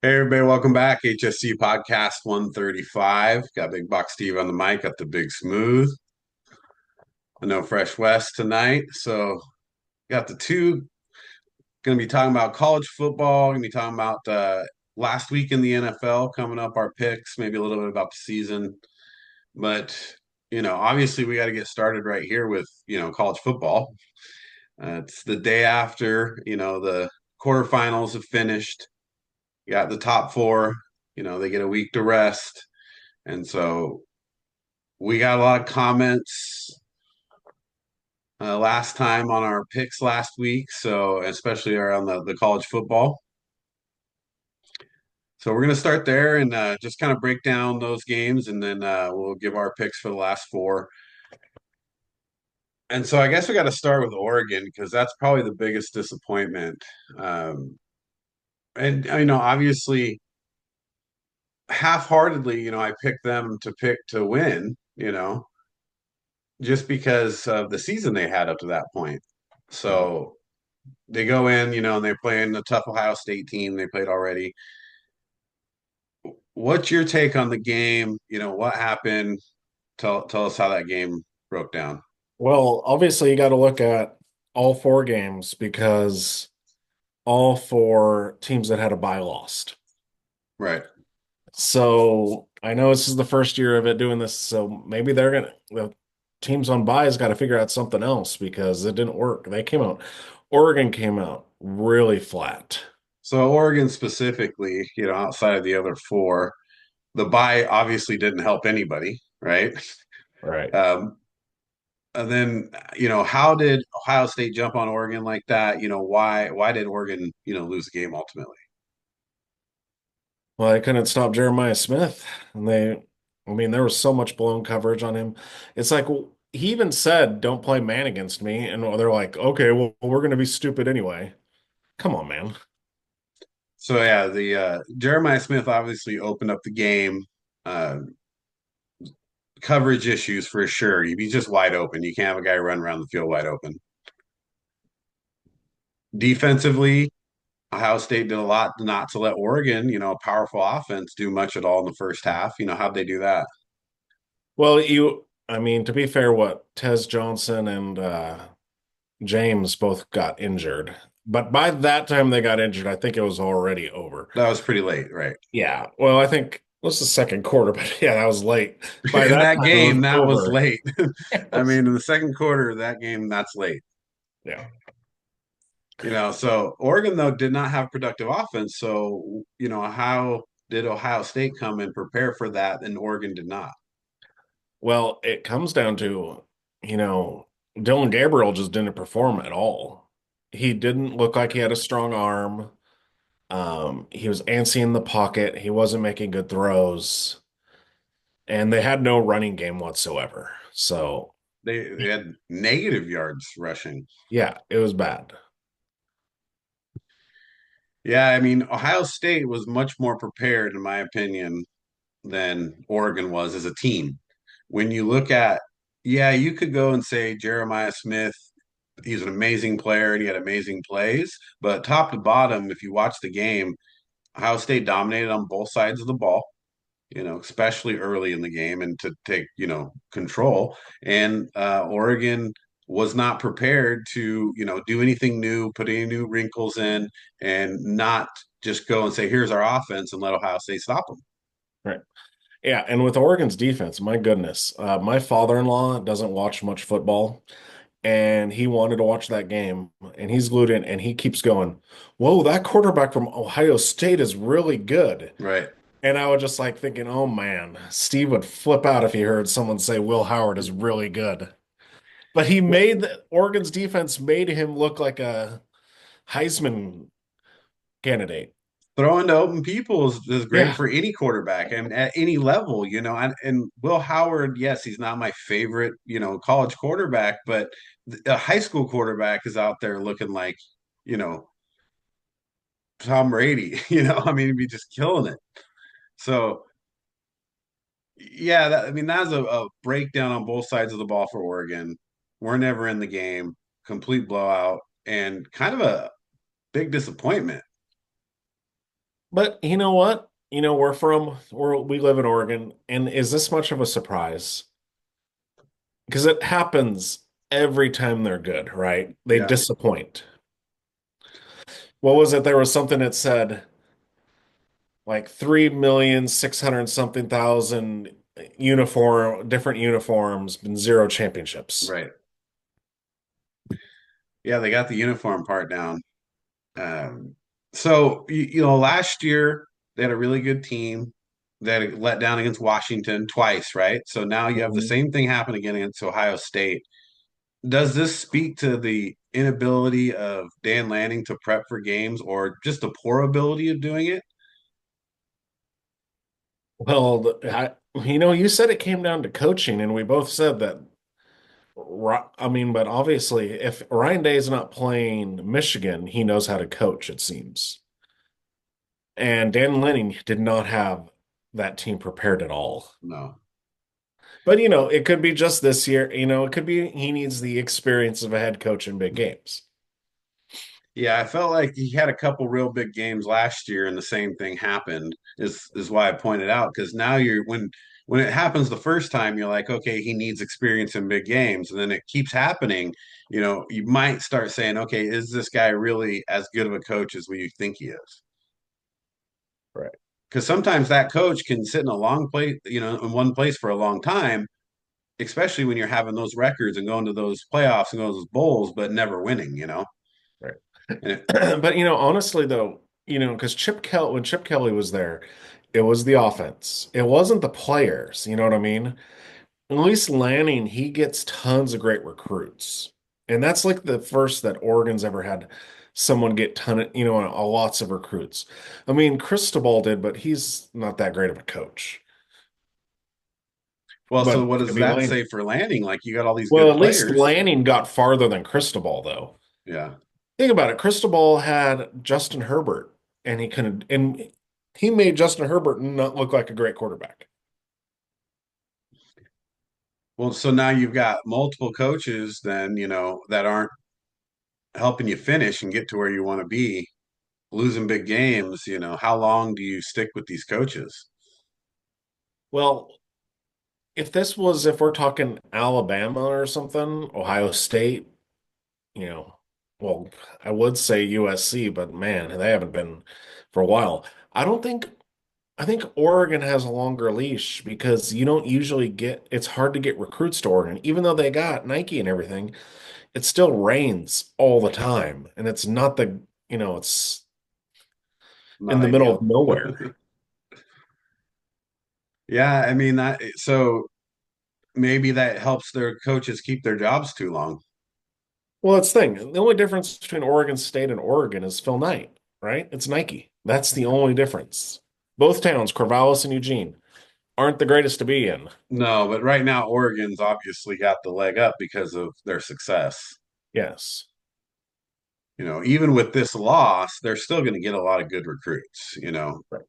Hey everybody, welcome back. HSC Podcast 135. Got Big Box Steve on the mic, got the Big Smooth. I know Fresh West tonight. So got the two gonna be talking about college football, gonna be talking about last week in the NFL, coming up our picks, maybe a little bit about the season. But obviously we got to get started right here with college football. It's the day after, the quarterfinals have finished. You got the top four, they get a week to rest. And so we got a lot of comments last time on our picks last week, so especially around the college football. So we're going to start there and just kind of break down those games, and then we'll give our picks for the last four. And so I guess we got to start with Oregon because that's probably the biggest disappointment. And obviously, half-heartedly, I picked them to pick to win. Just because of the season they had up to that point. Right. So they go in, and they're playing a tough Ohio State team they played already. What's your take on the game? What happened? Tell us how that game broke down. Well, obviously, you got to look at all four games because all four teams that had a bye lost. Right. So I know this is the first year of it doing this, so maybe the teams on byes got to figure out something else because it didn't work. Oregon came out really flat. So Oregon specifically, outside of the other four, the bye obviously didn't help anybody, right? Right. Um, and then, how did Ohio State jump on Oregon like that? Why did Oregon, lose the game ultimately? Well, I couldn't stop Jeremiah Smith, and I mean, there was so much blown coverage on him. It's like he even said, "Don't play man against me," and they're like, "Okay, well, we're going to be stupid anyway." Come on, man. So yeah, the Jeremiah Smith obviously opened up the game. Uh, Coverage issues for sure. You'd be just wide open. You can't have a guy run around the field wide open. Defensively, Ohio State did a lot not to let Oregon, a powerful offense, do much at all in the first half. How'd they do that? Well, I mean, to be fair, what Tez Johnson and James both got injured, but by that time they got injured, I think it was already over. That was pretty late, right? Yeah. Well, I think it was the second quarter, but yeah, that was late. By In that that time, it was game, that was over. late. It I was- mean, in the second quarter of that game, that's late. yeah. So Oregon though did not have productive offense. So, how did Ohio State come and prepare for that and Oregon did not? Well, it comes down to, you know, Dylan Gabriel just didn't perform at all. He didn't look like he had a strong arm. He was antsy in the pocket. He wasn't making good throws, and they had no running game whatsoever. So, They had negative yards rushing. yeah, it was bad. Yeah, I mean, Ohio State was much more prepared, in my opinion, than Oregon was as a team. When you look at, yeah, you could go and say Jeremiah Smith, he's an amazing player and he had amazing plays, but top to bottom, if you watch the game, Ohio State dominated on both sides of the ball. Especially early in the game and to take, control. And Oregon was not prepared to, do anything new, put any new wrinkles in, and not just go and say, here's our offense and let Ohio State stop them. Right. Yeah, and with Oregon's defense, my goodness, my father-in-law doesn't watch much football, and he wanted to watch that game, and he's glued in, and he keeps going, "Whoa, that quarterback from Ohio State is really good." Right. And I was just like thinking, "Oh man, Steve would flip out if he heard someone say Will Howard is really good." But Oregon's defense made him look like a Heisman candidate. Throwing to open people is great Yeah, for any quarterback and at any level, and Will Howard, yes, he's not my favorite, college quarterback, but a high school quarterback is out there looking like, you know, Tom Brady, I mean, he'd be just killing it. So, yeah, I mean, that's a breakdown on both sides of the ball for Oregon. We're never in the game, complete blowout, and kind of a big disappointment. But you know what? We live in Oregon, and is this much of a surprise? Because it happens every time they're good, right? They Yeah, disappoint. What was it? There was something that said like 3,600,000 something thousand different uniforms and zero championships. right. Yeah, they got the uniform part down. Um, so last year they had a really good team that let down against Washington twice, right? So now you have the Mhm. same thing happen again against Ohio State. Does this speak to the inability of Dan Lanning to prep for games or just the poor ability of doing it? Well, you said it came down to coaching, and we both said that. I mean, but obviously, if Ryan Day is not playing Michigan, he knows how to coach, it seems. And Dan Lanning did not have that team prepared at all. No. But, it could be just this year. It could be he needs the experience of a head coach in big games. Yeah, I felt like he had a couple real big games last year and the same thing happened is why I pointed out because now you're when it happens the first time you're like, okay, he needs experience in big games and then it keeps happening, you might start saying, okay, is this guy really as good of a coach as we think he is? Right. Because sometimes that coach can sit in a long place, in one place for a long time, especially when you're having those records and going to those playoffs and going to those bowls, but never winning. Right. And it, But honestly though, because when Chip Kelly was there, it was the offense. It wasn't the players, you know what I mean? At least Lanning, he gets tons of great recruits. And that's like the first that Oregon's ever had someone get lots of recruits. I mean, Cristobal did, but he's not that great of a coach. well, so But what does maybe that Lanning. say for landing? Like you got all these Well, good at least players. Lanning got farther than Cristobal, though. Yeah. Think about it. Cristobal had Justin Herbert, and he made Justin Herbert not look like a great quarterback. Well, so now you've got multiple coaches then, that aren't helping you finish and get to where you want to be, losing big games, how long do you stick with these coaches? Well, if we're talking Alabama or something, Ohio State, you know, well, I would say USC, but man, they haven't been for a while. I don't think, I think Oregon has a longer leash because you don't usually it's hard to get recruits to Oregon. Even though they got Nike and everything, it still rains all the time. And it's not it's in Not the middle of ideal. nowhere. Yeah, I mean that so maybe that helps their coaches keep their jobs too long. Well, that's the thing. The only difference between Oregon State and Oregon is Phil Knight, right? It's Nike. That's the only difference. Both towns, Corvallis and Eugene, aren't the greatest to be in. No, but right now Oregon's obviously got the leg up because of their success. Yes. Even with this loss, they're still going to get a lot of good recruits. Right.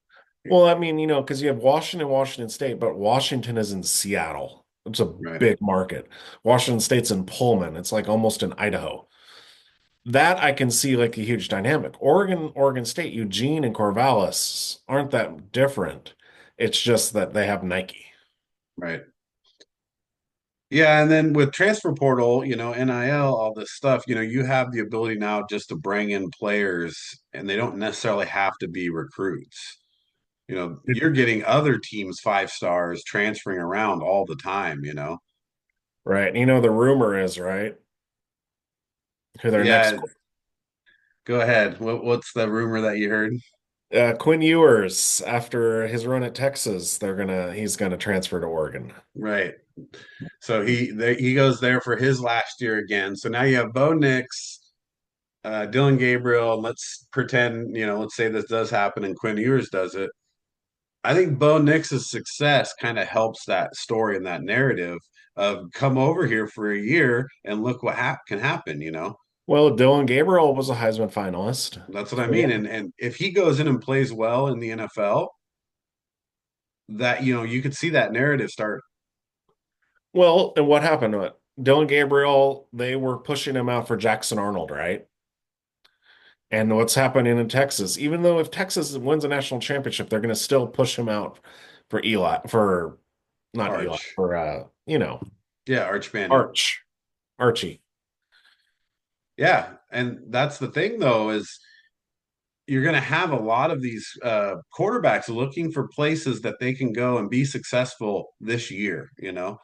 Well, I mean, because you have Washington State, but Washington is in Seattle. It's a Right, big market. Washington State's in Pullman. It's like almost in Idaho. That I can see like a huge dynamic. Oregon State, Eugene, and Corvallis aren't that different. It's just that they have Nike. right. Yeah, and then with transfer portal, NIL, all this stuff, you have the ability now just to bring in players and they don't necessarily have to be recruits. You're getting other teams 5 stars transferring around all the time. Right. The rumor is, right, who their next Yeah, go ahead. What's the rumor that you heard? Quinn Ewers after his run at Texas, he's gonna transfer to Oregon. Right. So he goes there for his last year again. So now you have Bo Nix, Dylan Gabriel. Let's pretend, let's say this does happen and Quinn Ewers does it. I think Bo Nix's success kind of helps that story and that narrative of come over here for a year and look what can happen. Well, Dylan Gabriel was a Heisman finalist. That's what I So mean. yeah. And if he goes in and plays well in the NFL, that you could see that narrative start. Well, and what happened to it? Dylan Gabriel, they were pushing him out for Jackson Arnold, right? And what's happening in Texas, even though if Texas wins a national championship, they're going to still push him out for Eli, for not Eli, Arch. for, Yeah, Arch Manning. Arch, Archie. Yeah, and that's the thing though is you're going to have a lot of these quarterbacks looking for places that they can go and be successful this year, Yeah.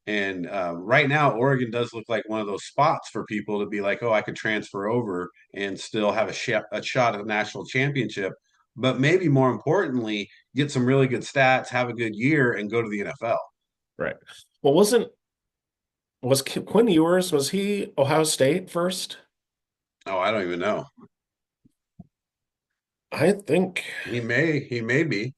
And right now, Oregon does look like one of those spots for people to be like, oh, I could transfer over and still have a shot at a national championship. But maybe more importantly, get some really good stats, have a good year, and go to the NFL. Right. Well, was Quinn Ewers, was he Ohio State first? Oh, I don't even know. I think, He may be.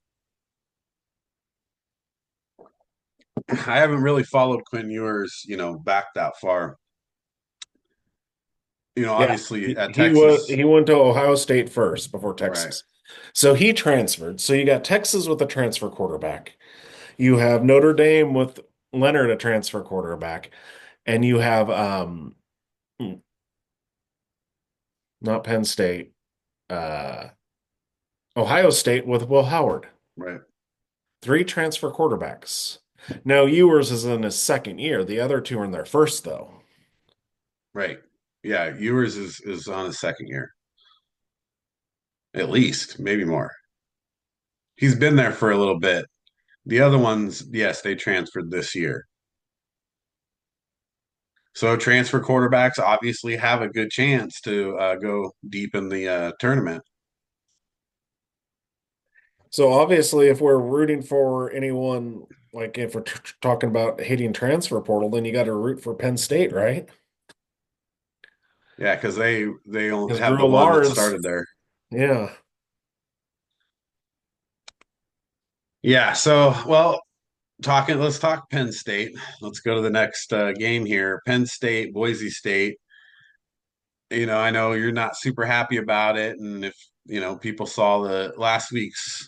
I haven't really followed Quinn Ewers, back that far. yeah, Obviously at he was Texas, he went to Ohio State first before right, Texas. So he transferred. So you got Texas with a transfer quarterback. You have Notre Dame with Leonard, a transfer quarterback, and you have not Penn State, uh, Ohio State with Will Howard. right, Three transfer quarterbacks. Now Ewers is in his second year. The other two are in their first, though. right. Yeah, Ewers is on his second year, at least, maybe more. He's been there for a little bit. The other ones, yes, they transferred this year. So transfer quarterbacks obviously have a good chance to go deep in the tournament. So obviously, if we're rooting for anyone, like if we're talking about hating transfer portal, then you got to root for Penn State, right? Yeah, because they don't Because have Drew the one that Lawrence, started there. yeah. Yeah. So, well, let's talk Penn State. Let's go to the next game here. Penn State, Boise State. I know you're not super happy about it, and if people saw the last week's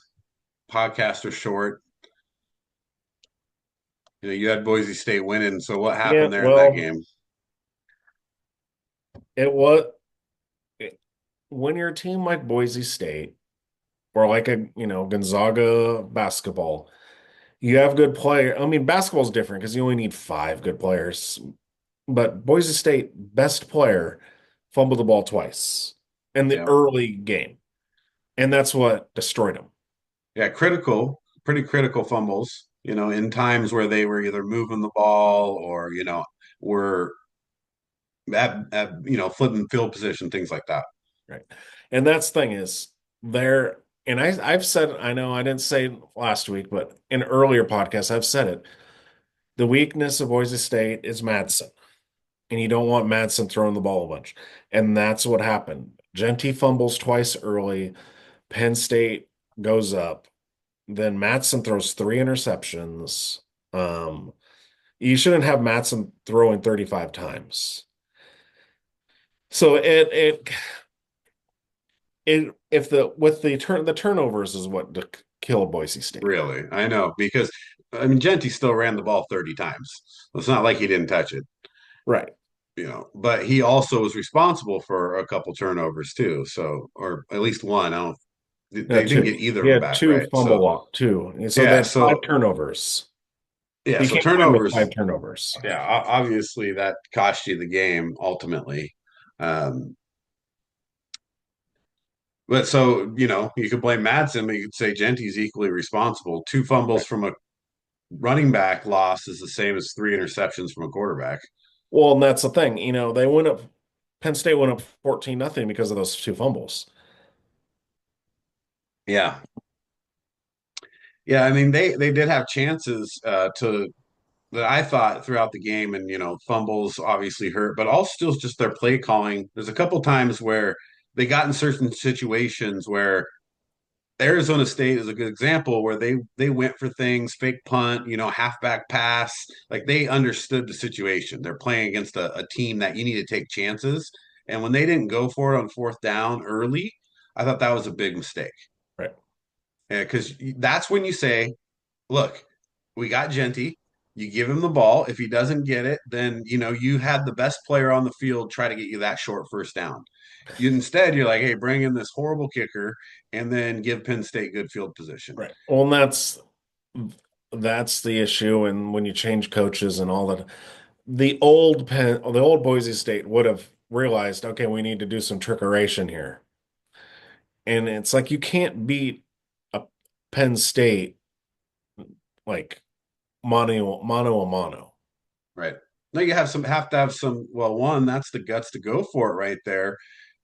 podcast or short, you had Boise State winning. So what Yeah, happened there in that well, game? it was when you're a team like Boise State or like a, Gonzaga basketball, you have good player. I mean, basketball's different because you only need five good players. But Boise State best player fumbled the ball twice in the Yeah, early game, and that's what destroyed him. yeah, pretty critical fumbles. In times where they were either moving the ball or were at flipping field position, things like that. Right. And that's the thing is there, and I've said, I know I didn't say it last week, but in earlier podcasts, I've said it. The weakness of Boise State is Madsen, and you don't want Madsen throwing the ball a bunch. And that's what happened. Genty fumbles twice early. Penn State goes up. Then Madsen throws three interceptions. You shouldn't have Madsen throwing 35 times. So if the turnovers is what killed Boise State. Really, I know because I mean Genty still ran the ball 30 times. It's not like he didn't touch it, Right. but he also was responsible for a couple turnovers too. So, or at least one. I don't. Yeah, They didn't two. get either He of them had back, two right? fumble So, walk, two. And so they yeah, had five so turnovers. yeah, You so can't win with turnovers. five turnovers. Yeah, obviously that cost you the game ultimately. Um, but so you could blame Madsen, but you could say Genty's equally responsible. Two fumbles Right. from a running back loss is the same as three interceptions from a quarterback. Well, and that's the thing. They went up, Penn State went up 14-0 because of those two fumbles. Yeah, yeah. I mean, they did have chances to that I thought throughout the game, and fumbles obviously hurt, but also just their play calling. There's a couple times where they got in certain situations where Arizona State is a good example where they went for things, fake punt, halfback pass. Like they understood the situation. They're playing against a team that you need to take chances. And when they didn't go for it on fourth down early, I thought that was a big mistake. Right. Yeah, because that's when you say, look, we got Genty. You give him the ball. If he doesn't get it, then you had the best player on the field try to get you that short first down. You're like, hey, bring in this horrible kicker and then give Penn State good field position. Right. Well, and that's the issue. And when you change coaches and all that, the old Boise State would have realized, okay, we need to do some trickeration here. And it's like you can't beat a Penn State like mano a mano. Right. No, you have to have some. Well, one, that's the guts to go for it right there,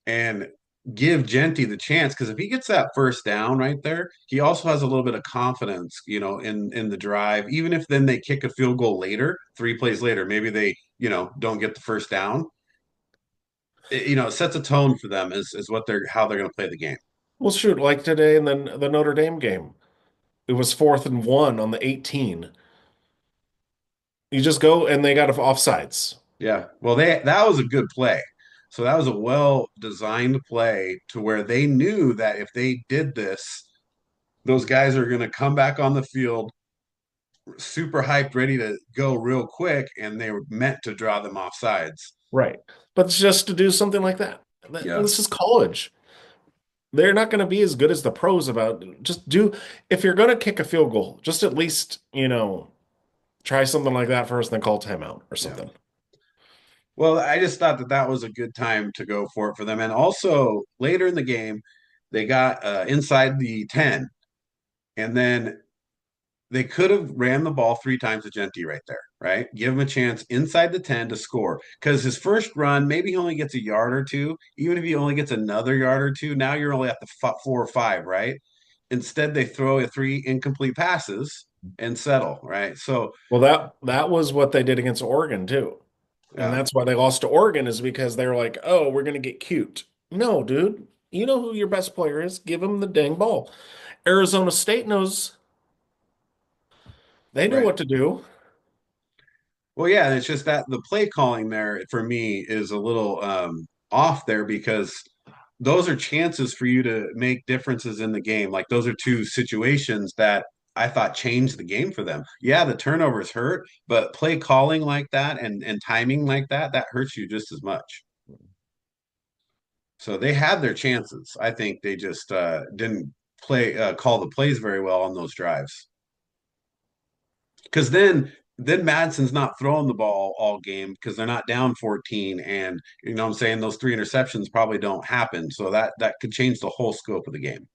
and give Genty the chance because if he gets that first down right there, he also has a little bit of confidence, in the drive. Even if then they kick a field goal later, 3 plays later, maybe they don't get the first down. It sets a tone for them is what they're how they're going to play the game. Well, shoot, like today and then the Notre Dame game. It was 4th and 1 on the 18. You just go and they got offsides. Yeah. Well, that was a good play. So that was a well designed play to where they knew that if they did this, those guys are going to come back on the field super hyped, ready to go real quick, and they were meant to draw them off sides. Right. But just to do something like that. Yeah. This is college. They're not going to be as good as the pros about just do if you're going to kick a field goal, just at least, try something like that first, then call timeout or Yeah. something. Well, I just thought that was a good time to go for it for them. And also later in the game, they got inside the 10, and then they could have ran the ball 3 times to Genty right there, right? Give him a chance inside the 10 to score. Because his first run, maybe he only gets a yard or two. Even if he only gets another yard or two, now you're only at the 4 or 5, right? Instead, they throw a 3 incomplete passes and settle, right? So, Well, that was what they did against Oregon too. And yeah, that's why they lost to Oregon is because they were like, "Oh, we're going to get cute." No, dude. You know who your best player is. Give him the dang ball. Arizona State knows they knew right. what to do. Well, yeah, it's just that the play calling there for me is a little off there because those are chances for you to make differences in the game. Like those are two situations that I thought changed the game for them. Yeah, the turnovers hurt, but play calling like that and timing like that hurts you just as much. So they had their chances. I think they just didn't play call the plays very well on those drives. Because then Madsen's not throwing the ball all game because they're not down 14, and what I'm saying, those 3 interceptions probably don't happen. So that could change the whole scope of the game.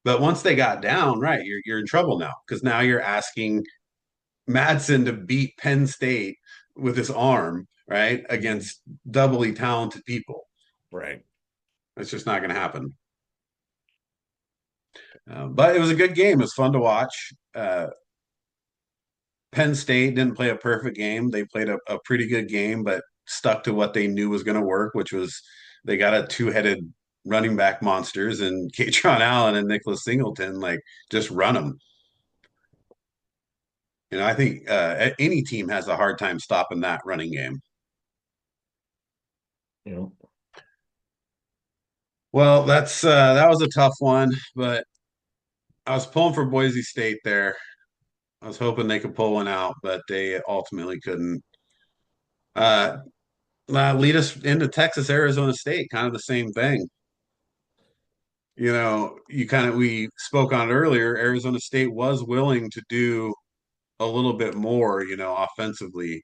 But once they got down, right, you're in trouble now because now you're asking Madsen to beat Penn State with his arm, right, against doubly talented people. Right. That's just not going to happen. But it was a good game. It was fun to watch. Penn State didn't play a perfect game. They played a pretty good game, but stuck to what they knew was going to work, which was they got a two-headed running back monsters and Katron Allen and Nicholas Singleton, like just run them. I think any team has a hard time stopping that running game. You know, Well, that was a tough one, but I was pulling for Boise State there. I was hoping they could pull one out, but they ultimately couldn't. Uh, Lead us into Texas, Arizona State, kind of the same thing. We spoke on it earlier. Arizona State was willing to do a little bit more, offensively,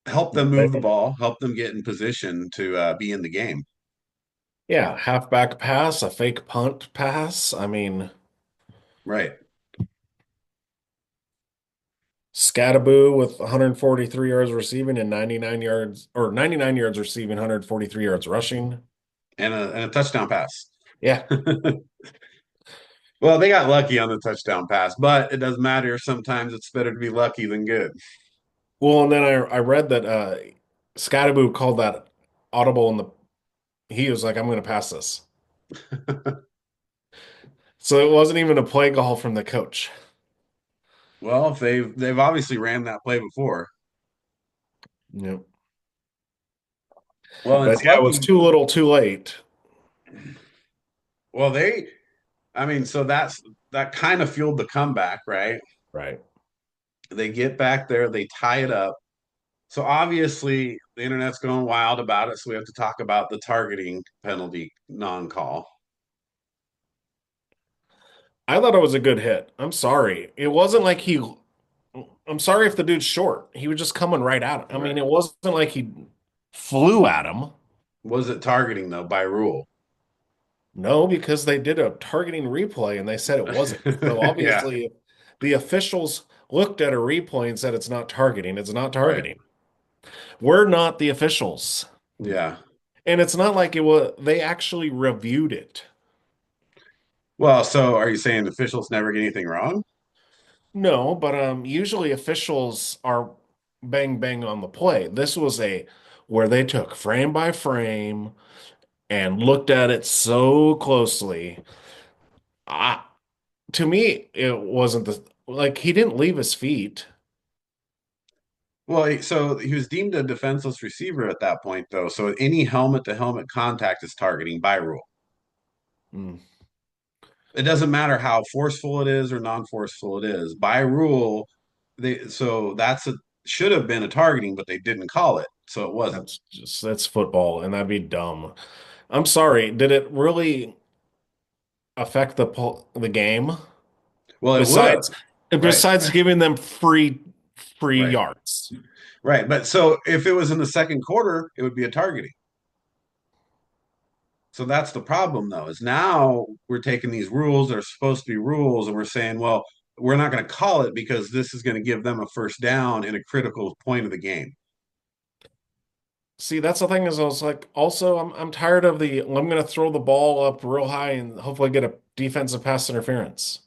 help them move the ball, help them get in position to be in the game. yeah, halfback pass, a fake punt pass. I mean, Right. Scattaboo with 143 yards receiving and 99 yards receiving, 143 yards rushing. And a touchdown pass. Yeah. Well, they got lucky on the touchdown pass, but it doesn't matter. Sometimes it's better to be lucky than good. Well, and then I read that Scattaboo called that audible in the he was like, I'm going to pass this. So it wasn't even a play call from the coach. Well, if they've obviously ran that play before. Yep. Well, But it's yeah, it was lucky. too little, too late. Well, I mean, so that kind of fueled the comeback, right? Right. They get back there, they tie it up. So obviously the internet's going wild about it. So we have to talk about the targeting penalty non-call. I thought it was a good hit. I'm sorry. It wasn't like I'm sorry if the dude's short. He was just coming right at him. I mean, Right. it wasn't like he flew at him. Was it targeting though by rule? No, because they did a targeting replay and they said it wasn't. So Yeah, obviously, the officials looked at a replay and said it's not targeting. It's not right. targeting. We're not the officials. Yeah. And it's not like it was, they actually reviewed it. Well, so are you saying officials never get anything wrong? No, but usually officials are bang bang on the play. This was a where they took frame by frame and looked at it so closely. I, to me, it wasn't the like he didn't leave his feet. Well, so he was deemed a defenseless receiver at that point, though. So any helmet to helmet contact is targeting by rule. Mm, It doesn't matter how forceful it is or non-forceful it is. By rule, that's a should have been a targeting, but they didn't call it, so it wasn't. that's football, and that'd be dumb. I'm sorry. Did it really affect the game? Well, it would have. Besides, Right, besides giving them free right, yards. right. But so if it was in the second quarter, it would be a targeting. So that's the problem, though, is now we're taking these rules that are supposed to be rules and we're saying, well, we're not going to call it because this is going to give them a first down in a critical point of the game. See, that's the thing is I was like, also I'm tired of I'm gonna throw the ball up real high and hopefully get a defensive pass interference.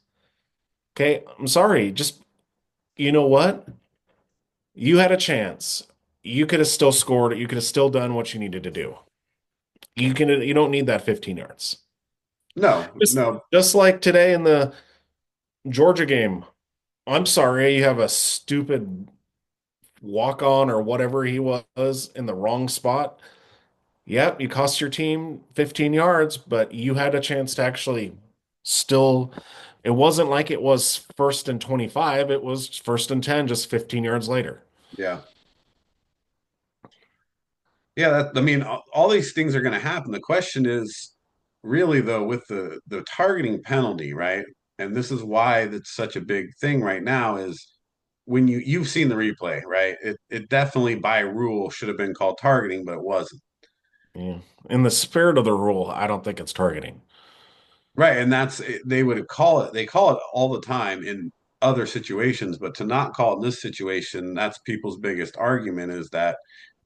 Okay, I'm sorry. Just you know what? You had a chance. You could have still scored it. You could have still done what you needed to do. You don't need that 15 yards. No, Just no, just like today in the Georgia game. I'm sorry, you have a stupid walk on or whatever he was in the wrong spot. Yep, you cost your team 15 yards, but you had a chance to actually still. It wasn't like it was first and 25. It was first and 10, just 15 yards later. yeah. Yeah, I mean, all these things are going to happen. The question is really though with the targeting penalty, right? And this is why that's such a big thing right now is when you've seen the replay, right? It definitely by rule should have been called targeting, but it wasn't. Yeah. In the spirit of the rule, I don't think it's targeting. Right, and they would call it they call it all the time in other situations, but to not call it in this situation, that's people's biggest argument is that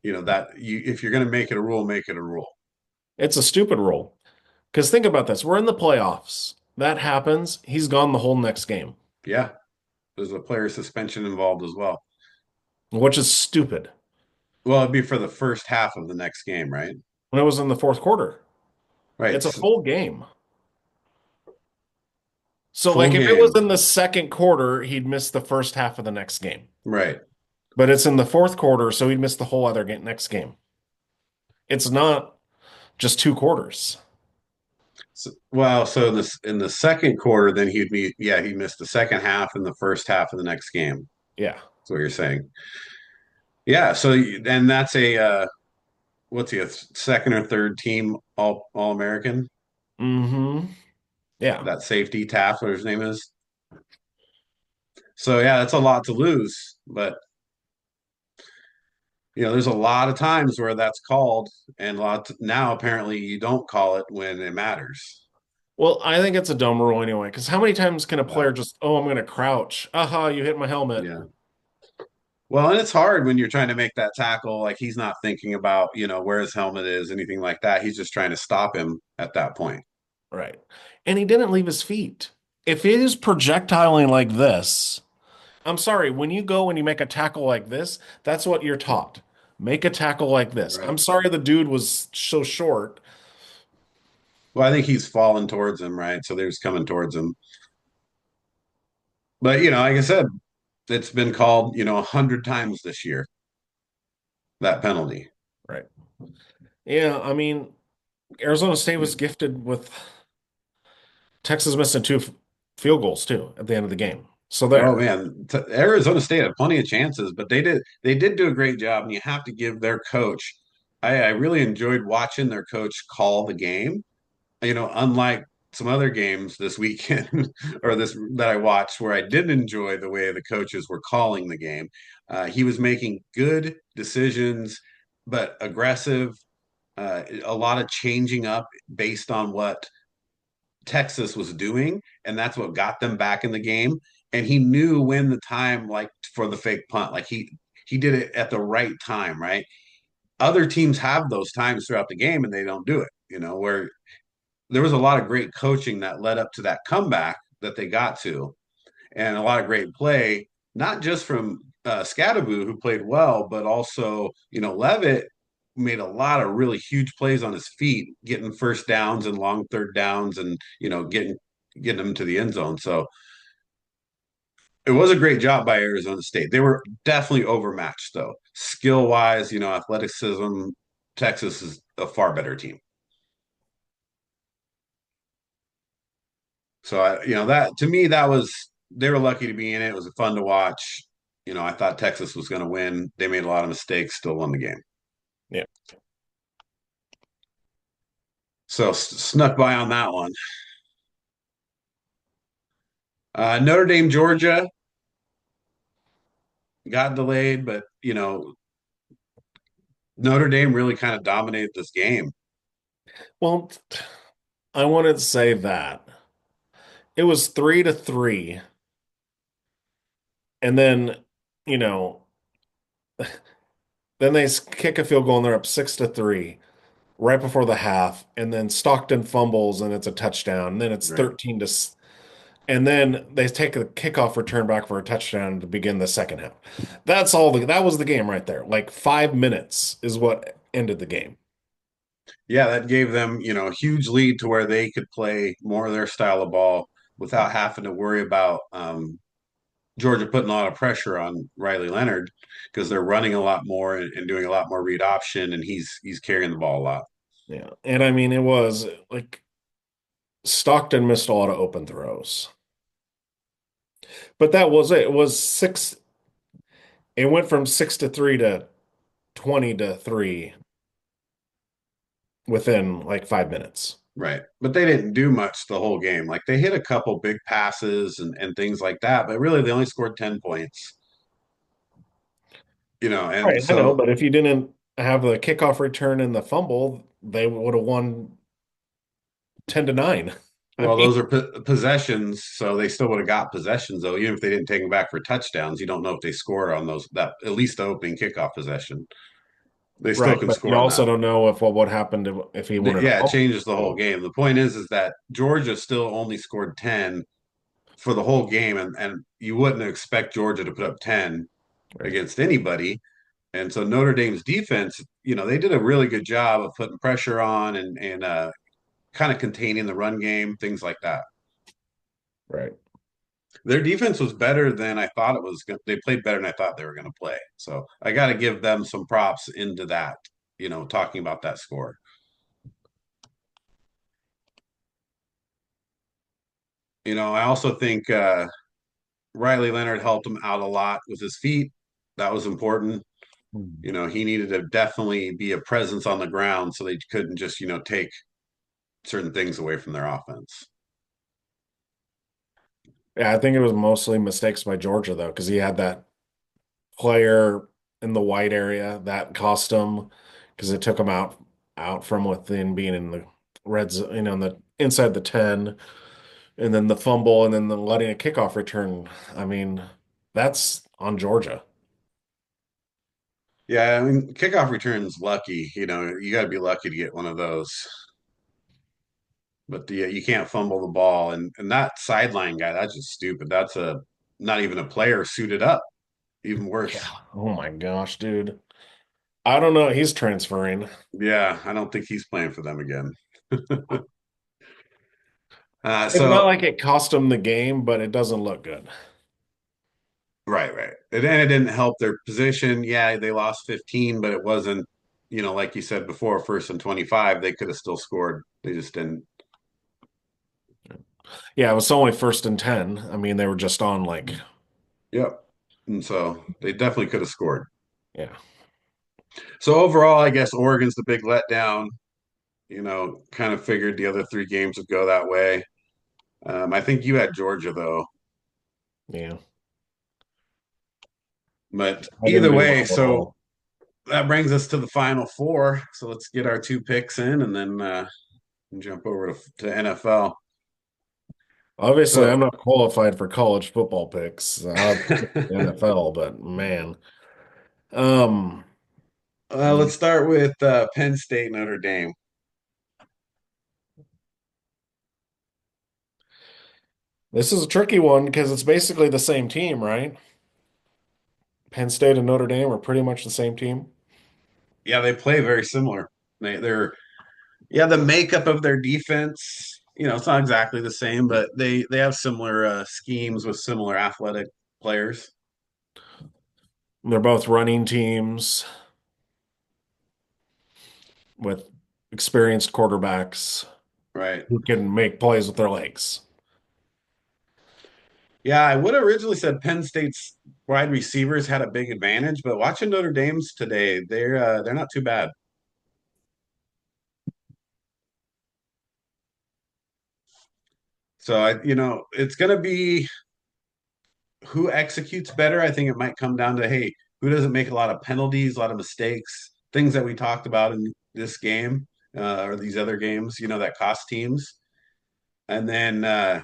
that you if you're going to make it a rule, make it a rule. It's a stupid rule. Because think about this. We're in the playoffs. That happens. He's gone the whole next game, Yeah, there's a player suspension involved as well. which is stupid. Well, it'd be for the first half of the next game, right? When it was in the fourth quarter, Right. it's a So full game. So, full like, if it was game. in the second quarter, he'd miss the first half of the next game. Right. But it's in the fourth quarter, so he'd miss the whole other next game. It's not just two quarters. So in the second quarter, then he missed the second half and the first half of the next game. Yeah. That's what you're saying. Yeah. And that's a what's he a second or third team all American? Mm-hmm. Yeah. That safety Taft, what his name is. So yeah, that's a lot to lose. But there's a lot of times where that's called, and now apparently you don't call it when it matters. Well, I think it's a dumb rule anyway, because how many times can a Yeah. player just, oh, I'm going to crouch. Aha, you hit my helmet. Yeah. Well, and it's hard when you're trying to make that tackle. Like he's not thinking about, where his helmet is, anything like that. He's just trying to stop him at that point. Right. And he didn't leave his feet. If it is projectiling like this, I'm sorry, when you go and you make a tackle like this, that's what you're taught. Make a tackle like this. Right. I'm sorry the dude was so short. Well, I think he's falling towards him, right? So they're just coming towards him. But like I said, it's been called, 100 times this year, that penalty. Right. Yeah, I mean, Arizona State was gifted with Texas missing two field goals too at the end of the game. So Oh there. man, Arizona State had plenty of chances, but they did do a great job, and you have to give their coach. I really enjoyed watching their coach call the game. Unlike some other games this weekend or this that I watched where I didn't enjoy the way the coaches were calling the game. He was making good decisions, but aggressive. A lot of changing up based on what Texas was doing, and that's what got them back in the game. And he knew when the time, like for the fake punt, like he did it at the right time, right? Other teams have those times throughout the game, and they don't do it. Where there was a lot of great coaching that led up to that comeback that they got to, and a lot of great play, not just from Scadaboo, who played well, but also Levitt made a lot of really huge plays on his feet, getting first downs and long third downs, and getting them to the end zone. So it was a great job by Arizona State. They were definitely overmatched, though, skill wise. Athleticism. Texas is a far better team. So that to me that was they were lucky to be in it. It was fun to watch. I thought Texas was going to win. They made a lot of mistakes, still won the game. Yeah. So snuck by on that one. Notre Dame, Georgia got delayed, but Notre Dame really kind of dominated this game. Well, I wanted to say that it was 3-3, and then you know, then they kick a field goal and they're up 6-3 right before the half, and then Stockton fumbles and it's a touchdown. And then it's Right. 13 to, and then they take a kickoff return back for a touchdown to begin the second half. That's all. That was the game right there. Like 5 minutes is what ended the game. Yeah, that gave them, a huge lead to where they could play more of their style of ball without having to worry about Georgia putting a lot of pressure on Riley Leonard because they're running a lot more and doing a lot more read option, and he's carrying the ball a lot. Yeah, and I mean it was like Stockton missed a lot of open throws. But that was it. It was six. It went from 6-3 to 20-3 within like 5 minutes. Right. But they didn't do much the whole game. Like they hit a couple big passes and things like that, but really they only scored 10 points, and Right, I know, so but if you didn't have the kickoff return and the fumble, they would have won 10-9. I well, mean, those are possessions, so they still would have got possessions though, even if they didn't take them back for touchdowns. You don't know if they scored on those that at least the opening kickoff possession. They still right, can but you score on also that. don't know if what would happen if he wanted to Yeah, it fumble. changes the whole game. The point is that Georgia still only scored 10 for the whole game, and you wouldn't expect Georgia to put up 10 Right, against anybody. And so Notre Dame's defense, they did a really good job of putting pressure on and kind of containing the run game, things like that. right, Their defense was better than I thought it was. They played better than I thought they were going to play. So I got to give them some props into that. Talking about that score. I also think Riley Leonard helped him out a lot with his feet. That was important. He needed to definitely be a presence on the ground so they couldn't just, take certain things away from their offense. yeah, I think it was mostly mistakes by Georgia though, because he had that player in the white area that cost him because it took him out from within being in the red zone, in the inside the 10, and then the fumble, and then the letting a kickoff return. I mean, that's on Georgia. Yeah, I mean, kickoff returns lucky. You got to be lucky to get one of those. But you can't fumble the ball, and that sideline guy, that's just stupid. That's a not even a player suited up. Even Yeah. worse. Oh my gosh, dude. I don't know. He's transferring. Yeah, I don't think he's playing for them again. Uh, It's not so like it cost him the game, but it doesn't look good. right. And then it didn't help their position. Yeah, they lost 15, but it wasn't, like you said before, first and 25, they could have still scored. They just didn't. Yeah, it was only first and 10. I mean, they were just on like, Yep. And so they definitely could have scored. yeah. So overall, I guess Oregon's the big letdown. Kind of figured the other three games would go that way. I think you had Georgia though, Yeah. but I didn't either do way, well at so all. that brings us to the final four. So let's get our two picks in and then jump over to NFL. Obviously, I'm So not qualified for college football picks. I'll pick the NFL, but man. Um, let's start with Penn State, Notre Dame. this is a tricky one because it's basically the same team, right? Penn State and Notre Dame are pretty much the same team. Yeah, they play very similar. They're yeah, the makeup of their defense, it's not exactly the same, but they have similar schemes with similar athletic players. They're both running teams with experienced quarterbacks Right. who can make plays with their legs. Yeah, I would have originally said Penn State's wide receivers had a big advantage, but watching Notre Dame's today, they're not too bad. So it's going to be who executes better. I think it might come down to, hey, who doesn't make a lot of penalties, a lot of mistakes, things that we talked about in this game or these other games, that cost teams. And then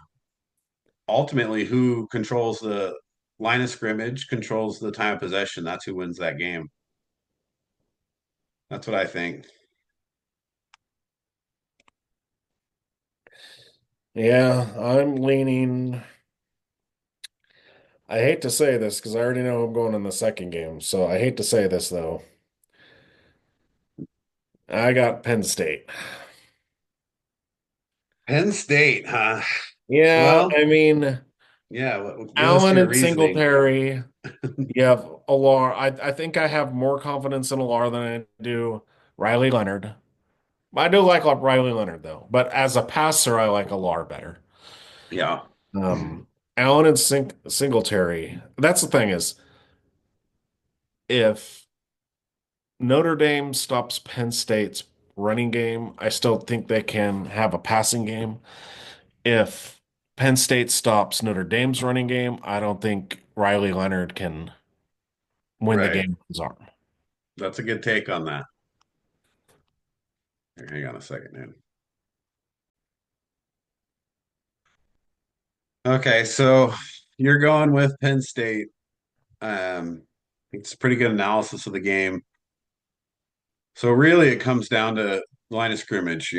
ultimately, who controls the line of scrimmage, controls the time of possession. That's who wins that game. That's what I think. Yeah, I'm leaning. I hate to say this because I already know I'm going in the second game. So I hate to say this though. I got Penn State. Penn State, huh? Yeah, Well, I mean, yeah. Give us Allen your and reasoning. Singletary. You have Alar. I think I have more confidence in Alar than I do Riley Leonard. I do like Riley Leonard though, but as a passer, I like Alar better. Yeah. Um, Allen and Singletary. That's the thing is, if Notre Dame stops Penn State's running game, I still think they can have a passing game. If Penn State stops Notre Dame's running game, I don't think Riley Leonard can win the Right. game with his arm. That's a good take on that. Here, hang on a second, man. Okay, so you're going with Penn State. It's pretty good analysis of the game. So really, it comes down to line of scrimmage.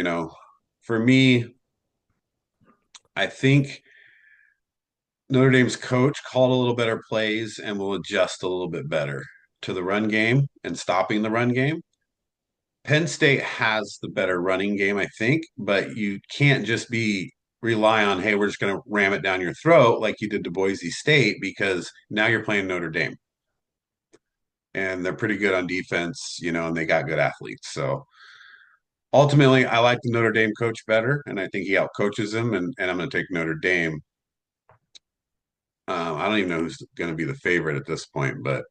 For me, I think Notre Dame's coach called a little better plays and will adjust a little bit better to the run game and stopping the run game. Penn State has the better running game, I think, but you can't just be rely on, hey, we're just going to ram it down your throat like you did to Boise State because now you're playing Notre Dame and they're pretty good on defense, and they got good athletes. So ultimately, I like the Notre Dame coach better, and I think he outcoaches him, and I'm going to take Notre Dame. I don't even know who's going to be the favorite at this point, but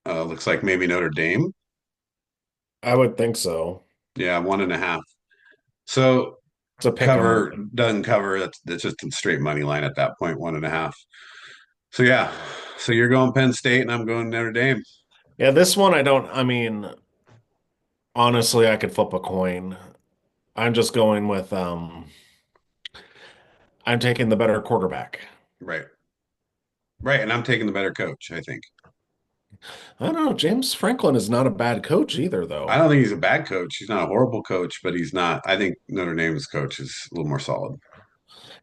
looks like maybe Notre Dame. I would think so. Yeah, 1.5. So It's a pick 'em. cover doesn't cover. That's just a straight money line at that point, 1.5. So yeah, so you're going Penn State, and I'm going Notre Dame. Yeah, this one I don't. I mean, honestly, I could flip a coin. I'm just going with I'm taking the better quarterback. Right, right, and I'm taking the better coach. I think. I don't know. James Franklin is not a bad coach either, I though. don't think he's a bad coach. He's not a horrible coach, but he's not. I think Notre Dame's coach is a little more solid.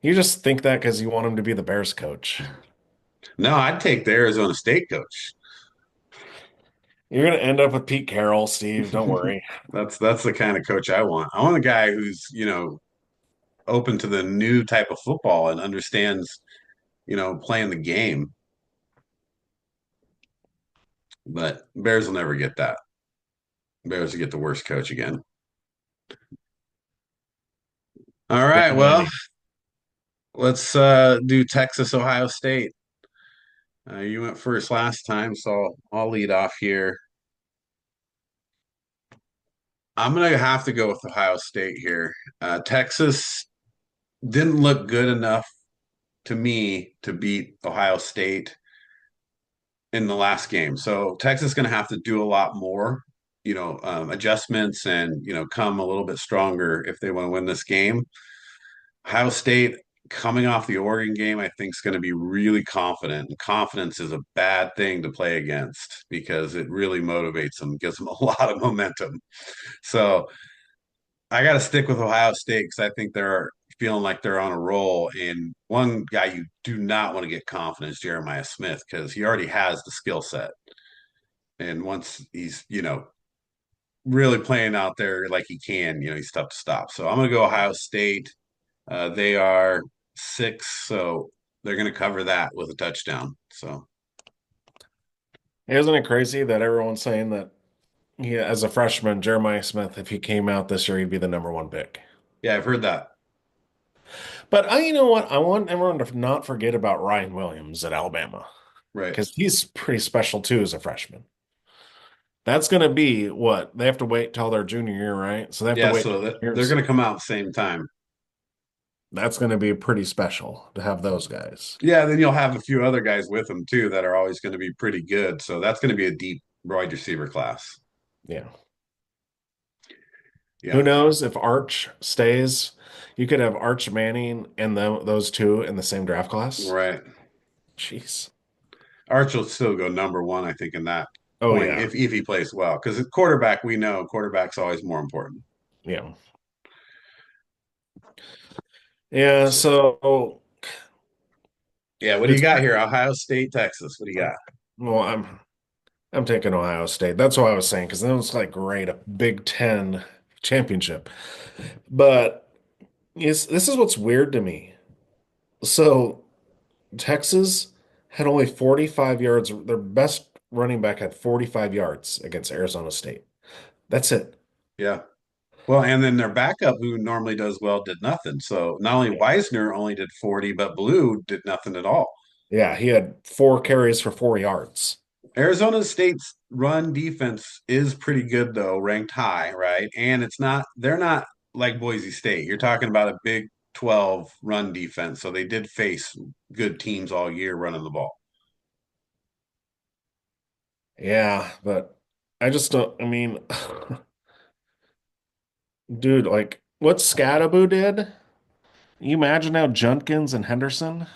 You just think that because you want him to be the Bears coach. No, I'd take the Arizona State coach. You're gonna end up with Pete Carroll, Steve. Don't worry. That's the kind of coach I want. I want a guy who's open to the new type of football and understands playing the game. But Bears will never get that. Bears will get the worst coach again. All Big right, well, Miami. let's do Texas, Ohio State. You went first last time, so I'll lead off here. I'm gonna have to go with Ohio State here. Texas didn't look good enough to me to beat Ohio State in the last game. So Texas is going to have to do a lot more, adjustments and, come a little bit stronger if they want to win this game. Ohio State coming off the Oregon game, I think is going to be really confident. And confidence is a bad thing to play against because it really motivates them, gives them a lot of momentum. So I got to stick with Ohio State because I think they're feeling like they're on a roll. And one guy you do not want to get confident is Jeremiah Smith because he already has the skill set. And once he's, really playing out there like he can, he's tough to stop. So I'm going to go Ohio State. They are 6, so they're going to cover that with a touchdown. So, Isn't it crazy that everyone's saying that as a freshman, Jeremiah Smith, if he came out this year, he'd be the number one pick. yeah, I've heard that. But you know what? I want everyone to not forget about Ryan Williams at Alabama Right. because he's pretty special too as a freshman. That's going to be what they have to wait till their junior year, right? So they have to Yeah, wait so they're years. going to come out at the same time. That's going to be pretty special to have those guys. Yeah, then you'll have a few other guys with them too that are always going to be pretty good. So that's going to be a deep wide receiver class. Yeah. Who Yeah, knows if Arch stays? You could have Arch Manning and those two in the same draft class. right. Jeez. Arch will still go number one, I think, in that Oh point yeah. if he plays well. Because quarterback, we know quarterback's always more important. Yeah. Yeah. So, So yeah, what do you it's got here? Ohio State, Texas. What do you got? well, I'm taking Ohio State. That's what I was saying because then it's like great, a Big Ten championship. But this is what's weird to me. So Texas had only 45 yards. Their best running back had 45 yards against Arizona State. That's it. Yeah. Well, and then their backup, who normally does well, did nothing. So not only Yeah. Wisner only did 40, but Blue did nothing at all. Yeah, he had 4 carries for 4 yards. Arizona State's run defense is pretty good, though, ranked high, right? And they're not like Boise State. You're talking about a Big 12 run defense. So they did face good teams all year running the ball. Yeah, but I just don't, I mean, dude, like what Scadaboo did, you imagine how Junkins and Henderson,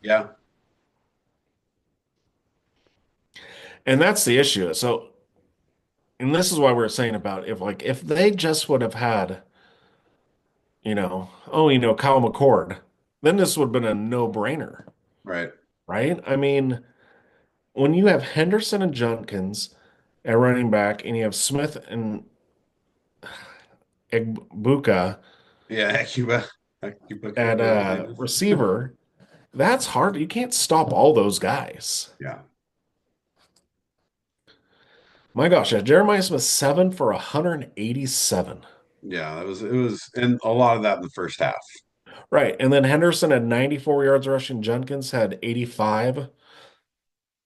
Yeah, and that's the issue. So, and this is why we're saying about if they just would have had, Kyle McCord, then this would have been a no-brainer, right. right? I mean, when you have Henderson and Junkins at running back, and you have Smith and Egbuka Yeah, Cuba. Cuba, at whatever his name is. receiver, that's hard. You can't stop all those guys. Yeah. My gosh, yeah, Jeremiah Smith 7 for 187. Yeah, it was and a lot of that in the first half. Right. And then Henderson had 94 yards rushing, Junkins had 85,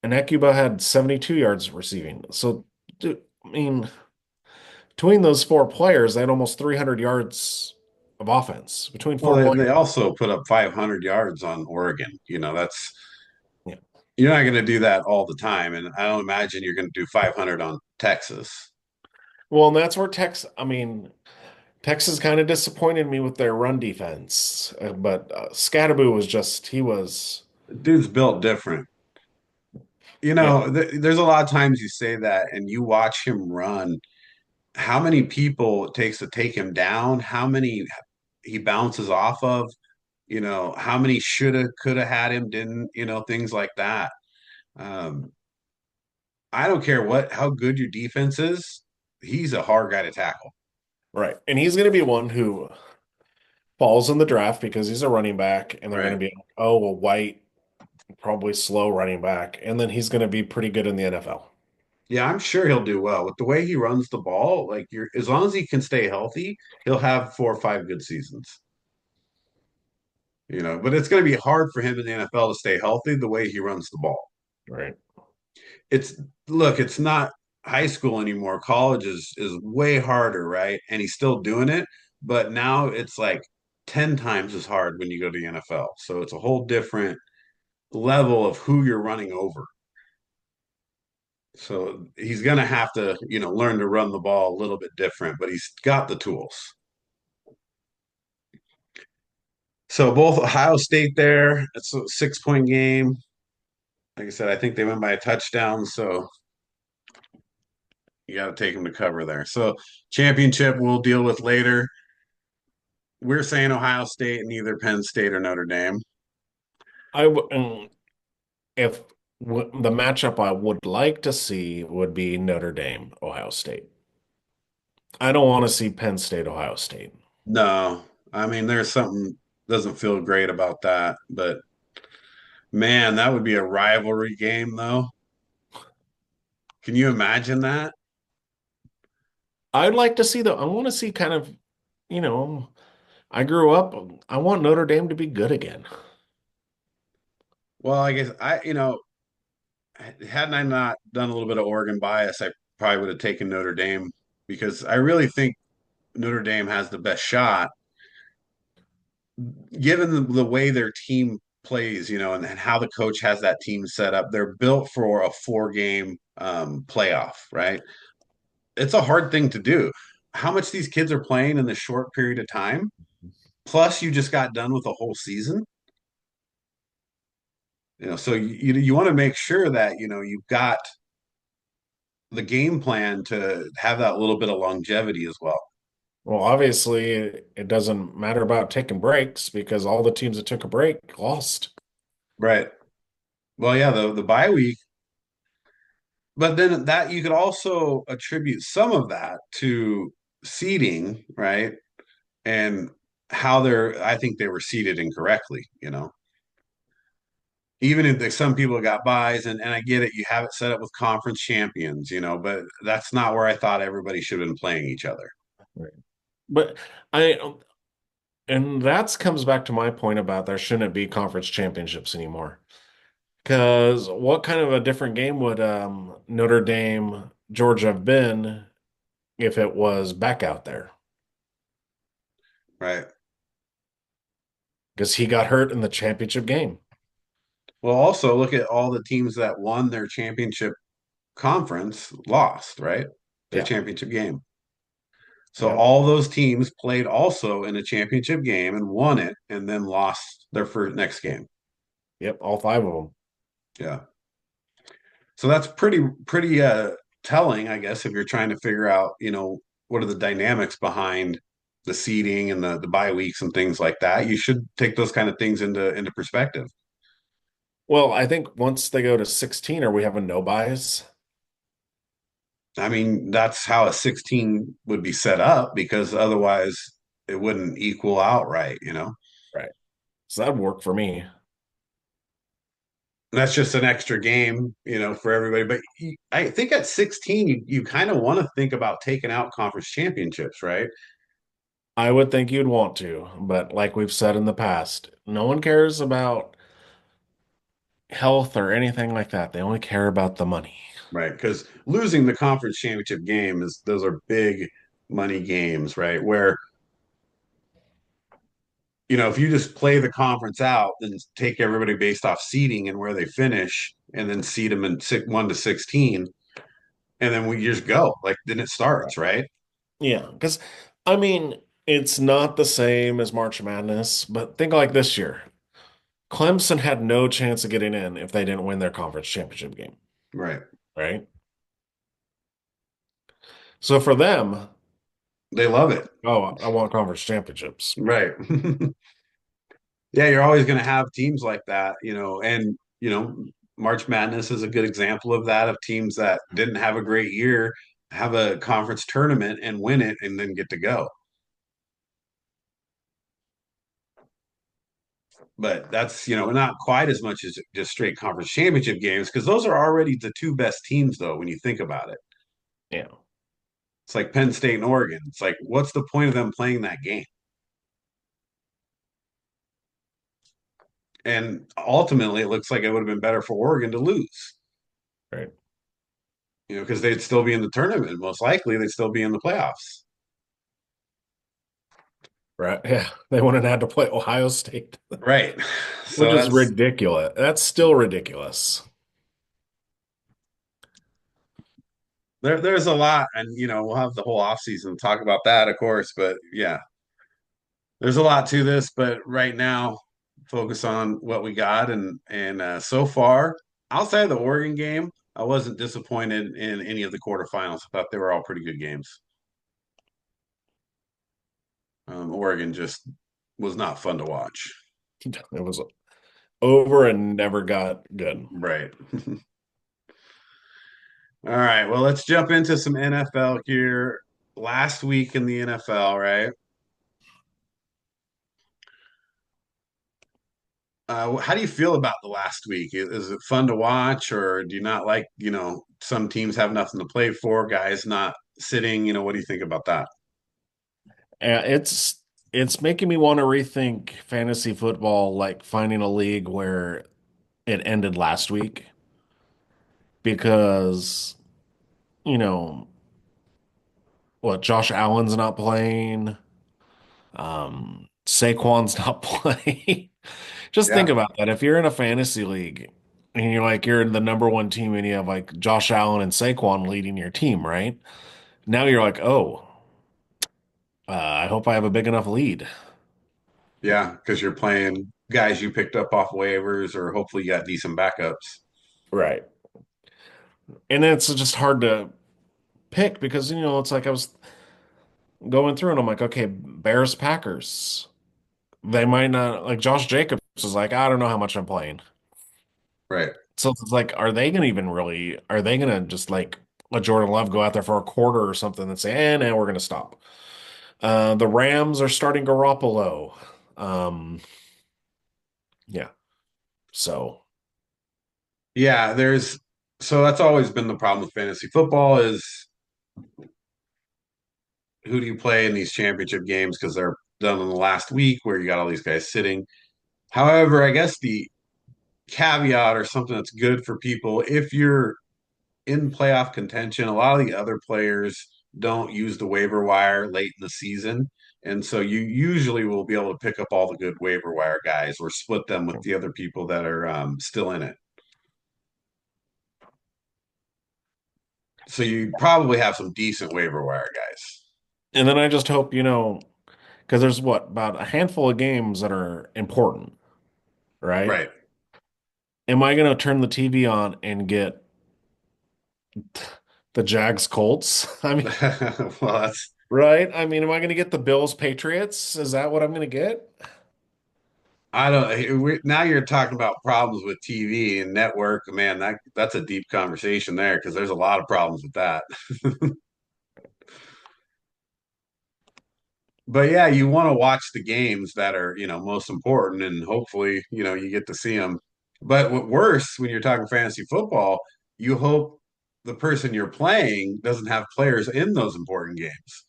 and Ekuba had 72 yards receiving. So, dude, I mean, between those four players, they had almost 300 yards of offense between Well, four they players. also put up 500 yards on Oregon. That's Yeah. you're not going to do that all the time, and I don't imagine you're going to do 500 on Texas. Well, and that's where Texas kind of disappointed me with their run defense. But Scadaboo was just, he was, Dude's built different. yeah. There's a lot of times you say that, and you watch him run. How many people it takes to take him down? How many he bounces off of? How many shoulda, coulda had him, didn't? Things like that. Um, I don't care how good your defense is. He's a hard guy to tackle. Right. And he's going to be one who falls in the draft because he's a running back, and they're going to Right. be, oh, well, White, probably slow running back, and then he's going to be pretty good in the NFL. Yeah, I'm sure he'll do well with the way he runs the ball. Like as long as he can stay healthy, he'll have 4 or 5 good seasons. But it's going to be hard for him in the NFL to stay healthy the way he runs the ball. Right. It's Look, it's not high school anymore. College is way harder, right? And he's still doing it, but now it's like 10 times as hard when you go to the NFL. So it's a whole different level of who you're running over. So he's going to have to, learn to run the ball a little bit different, but he's got the tools. So both Ohio State there, it's a 6 point game. Like I said, I think they went by a touchdown. So you got to take them to cover there. So championship we'll deal with later. We're saying Ohio State and either Penn State or Notre Dame. If the matchup I would like to see would be Notre Dame, Ohio State. I don't want to see Penn State, Ohio State. No, I mean there's something doesn't feel great about that, but man, that would be a rivalry game though. Can you imagine that? I'd like to see I want to see kind of, you know, I grew up, I want Notre Dame to be good again. Well, I guess hadn't I not done a little bit of Oregon bias, I probably would have taken Notre Dame because I really think Notre Dame has the best shot given the way their team plays, and how the coach has that team set up. They're built for a 4 game playoff, right? It's a hard thing to do. How much these kids are playing in this short period of time, plus you just got done with a whole season. So you want to make sure that you've got the game plan to have that little bit of longevity as well. Well, obviously, it doesn't matter about taking breaks because all the teams that took a break lost. Right. Well, yeah, the bye week, but then that you could also attribute some of that to seeding, right? And how I think they were seeded incorrectly. Even if some people got buys, and I get it, you have it set up with conference champions, but that's not where I thought everybody should have been playing each other. Right. But I, and that comes back to my point about there shouldn't be conference championships anymore. Because what kind of a different game would Notre Dame, Georgia have been if it was back out there? Right. Because he got hurt in the championship game. Well, also look at all the teams that won their championship conference lost, right? Their Yeah. championship game. So Yep. all those teams played also in a championship game and won it and then lost their first next game. Yep. All five of them. Yeah. So that's pretty telling, I guess, if you're trying to figure out, what are the dynamics behind the seeding and the bye weeks and things like that. You should take those kind of things into perspective. Well, I think once they go to 16, are we having no bias? I mean, that's how a 16 would be set up because otherwise it wouldn't equal out right? Right. So that'd work for me. That's just an extra game, for everybody. But I think at 16, you kind of want to think about taking out conference championships, right? I would think you'd want to, but like we've said in the past, no one cares about health or anything like that. They only care about the money. Right. Because losing the conference championship game those are big money games, right? Where, if you just play the conference out and take everybody based off seeding and where they finish and then seed them in 1 to 16, and then we just go, like, then it starts, right? Yeah, because I mean, it's not the same as March Madness, but think like this year. Clemson had no chance of getting in if they didn't win their conference championship game, Right. right? So for them, They love it. oh, I want conference championships. Right. Yeah, you're always going to have teams like that, and March Madness is a good example of that, of teams that didn't have a great year, have a conference tournament and win it and then get to go. But that's, not quite as much as just straight conference championship games because those are already the two best teams though when you think about it. Yeah. It's like Penn State and Oregon. It's like what's the point of them playing that game? And ultimately, it looks like it would have been better for Oregon to lose, Right. because they'd still be in the tournament. Most likely, they'd still be in the playoffs. Right. Yeah. They wouldn't have had to play Ohio State, Right. which So is that's ridiculous. That's still ridiculous. there's a lot, and we'll have the whole offseason to talk about that, of course. But yeah, there's a lot to this. But right now, focus on what we got, and so far, outside of the Oregon game, I wasn't disappointed in any of the quarterfinals. I thought they were all pretty good games. Oregon just was not fun to watch. It was over and never got good. Right. All right. Well, let's jump into some NFL here. Last week in the NFL, right? How do you feel about the last week? Is it fun to watch, or do you not like, some teams have nothing to play for, guys not sitting? What do you think about that? It's making me want to rethink fantasy football, like finding a league where it ended last week because, you know, what Josh Allen's not playing, Saquon's not playing. Just think Yeah. about that. If you're in a fantasy league and you're the number one team and you have like Josh Allen and Saquon leading your team, right? Now you're like, oh, I hope I have a big enough lead. Yeah. Because you're playing guys you picked up off waivers, or hopefully you got decent backups. Right. And then it's just hard to pick because, it's like I was going through and I'm like, okay, Bears, Packers. They might not, like Josh Jacobs is like, I don't know how much I'm playing. Right. So it's like, are they going to just like let Jordan Love go out there for a quarter or something and say, now we're going to stop? The Rams are starting Garoppolo. Um, yeah. So, Yeah. So that's always been the problem with fantasy football is who do you play in these championship games because they're done in the last week where you got all these guys sitting. However, I guess the caveat or something that's good for people if you're in playoff contention, a lot of the other players don't use the waiver wire late in the season. And so you usually will be able to pick up all the good waiver wire guys or split them with the other people that are still in it. So you probably have some decent waiver wire guys. and then I just hope, because there's about a handful of games that are important, right? Right. Am I going to turn the TV on and get the Jags Colts? I mean, Well, that's right? I mean, am I going to get the Bills Patriots? Is that what I'm going to get? I don't. Now you're talking about problems with TV and network. Man, that's a deep conversation there because there's a lot of problems with that. But yeah, you want to watch the games that are, most important, and hopefully, you get to see them. But what worse, when you're talking fantasy football, you hope the person you're playing doesn't have players in those important games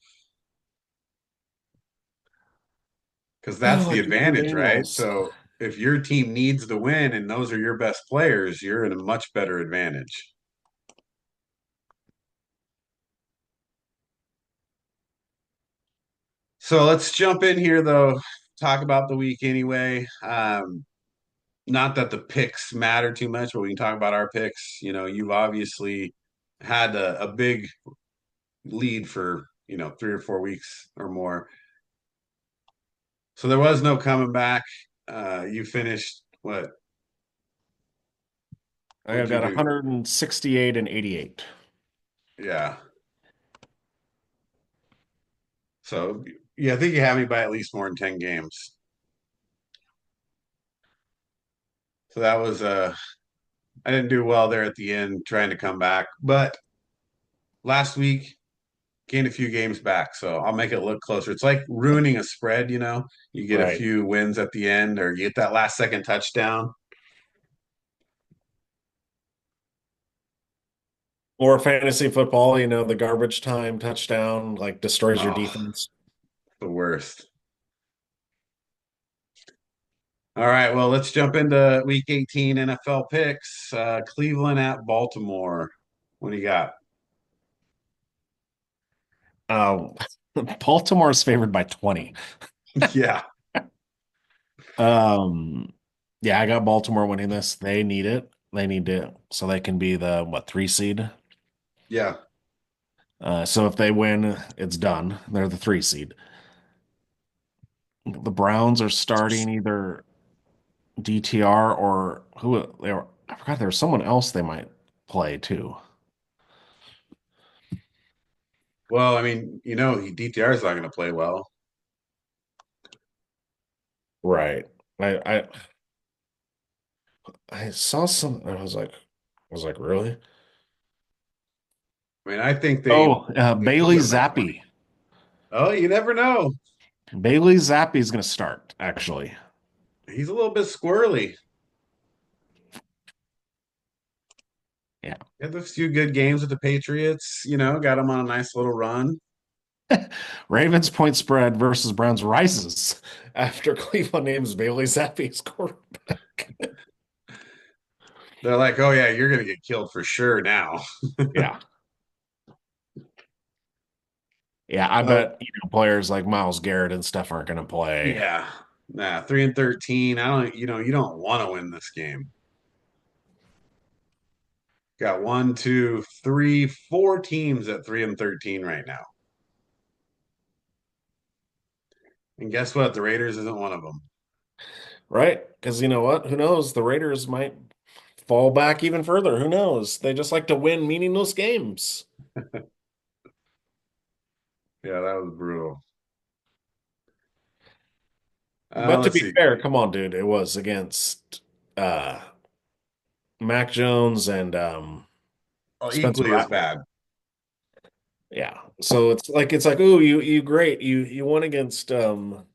because that's Oh, the like Jayden advantage, right? Daniels. So if your team needs to win and those are your best players, you're in a much better advantage. So let's jump in here, though. Talk about the week anyway. Not that the picks matter too much, but we can talk about our picks. You've obviously had a big lead for, 3 or 4 weeks or more. So there was no coming back. You finished what? I What'd you got do? 168 and 88. Yeah. So yeah, I think you have me by at least more than 10 games. So that was I didn't do well there at the end trying to come back. But last week gained a few games back, so I'll make it look closer. It's like ruining a spread, You get a Right. few wins at the end, or you get that last second touchdown. Or fantasy football, the garbage time touchdown like destroys your Oh, defense. the worst. All right, well, let's jump into Week 18 NFL picks. Cleveland at Baltimore. What do you got? Uh, Baltimore is favored by 20. Yeah, Um, yeah, I got Baltimore winning this. They need it. They need to, so they can be the what, 3 seed. yeah. So if they win, it's done. They're the 3 seed. The Browns are starting either DTR or who they were. I forgot there was someone else they might play too. Well, I mean, DTR is not going to play well. Right. I I saw some. I was like, really? I mean, I think Oh, they could Bailey win by 20. Zappi. Oh, you never know. Bailey Zappi is going to start, actually. He's a little bit squirrely. Yeah. He had a few good games with the Patriots, got him on a nice little run. Ravens point spread versus Browns rises after Cleveland names Bailey Zappi as quarterback. They're like, oh, yeah, you're going to get killed for sure now. Yeah. Yeah, I Well, bet players like Miles Garrett and stuff aren't going to play. yeah. Nah, 3-13. I don't, you don't want to win this game. Got one, two, three, four teams at 3-13 right now. And guess what? The Raiders isn't one of them. Right? Because you know what? Who knows? The Raiders might fall back even further. Who knows? They just like to win meaningless games. Yeah, that was brutal. But to Let's be see. fair, come on, dude. It was against uh Mac Jones and Oh, Spencer equally as Rattler. bad. Yeah. So it's like, oh, you great. You won against two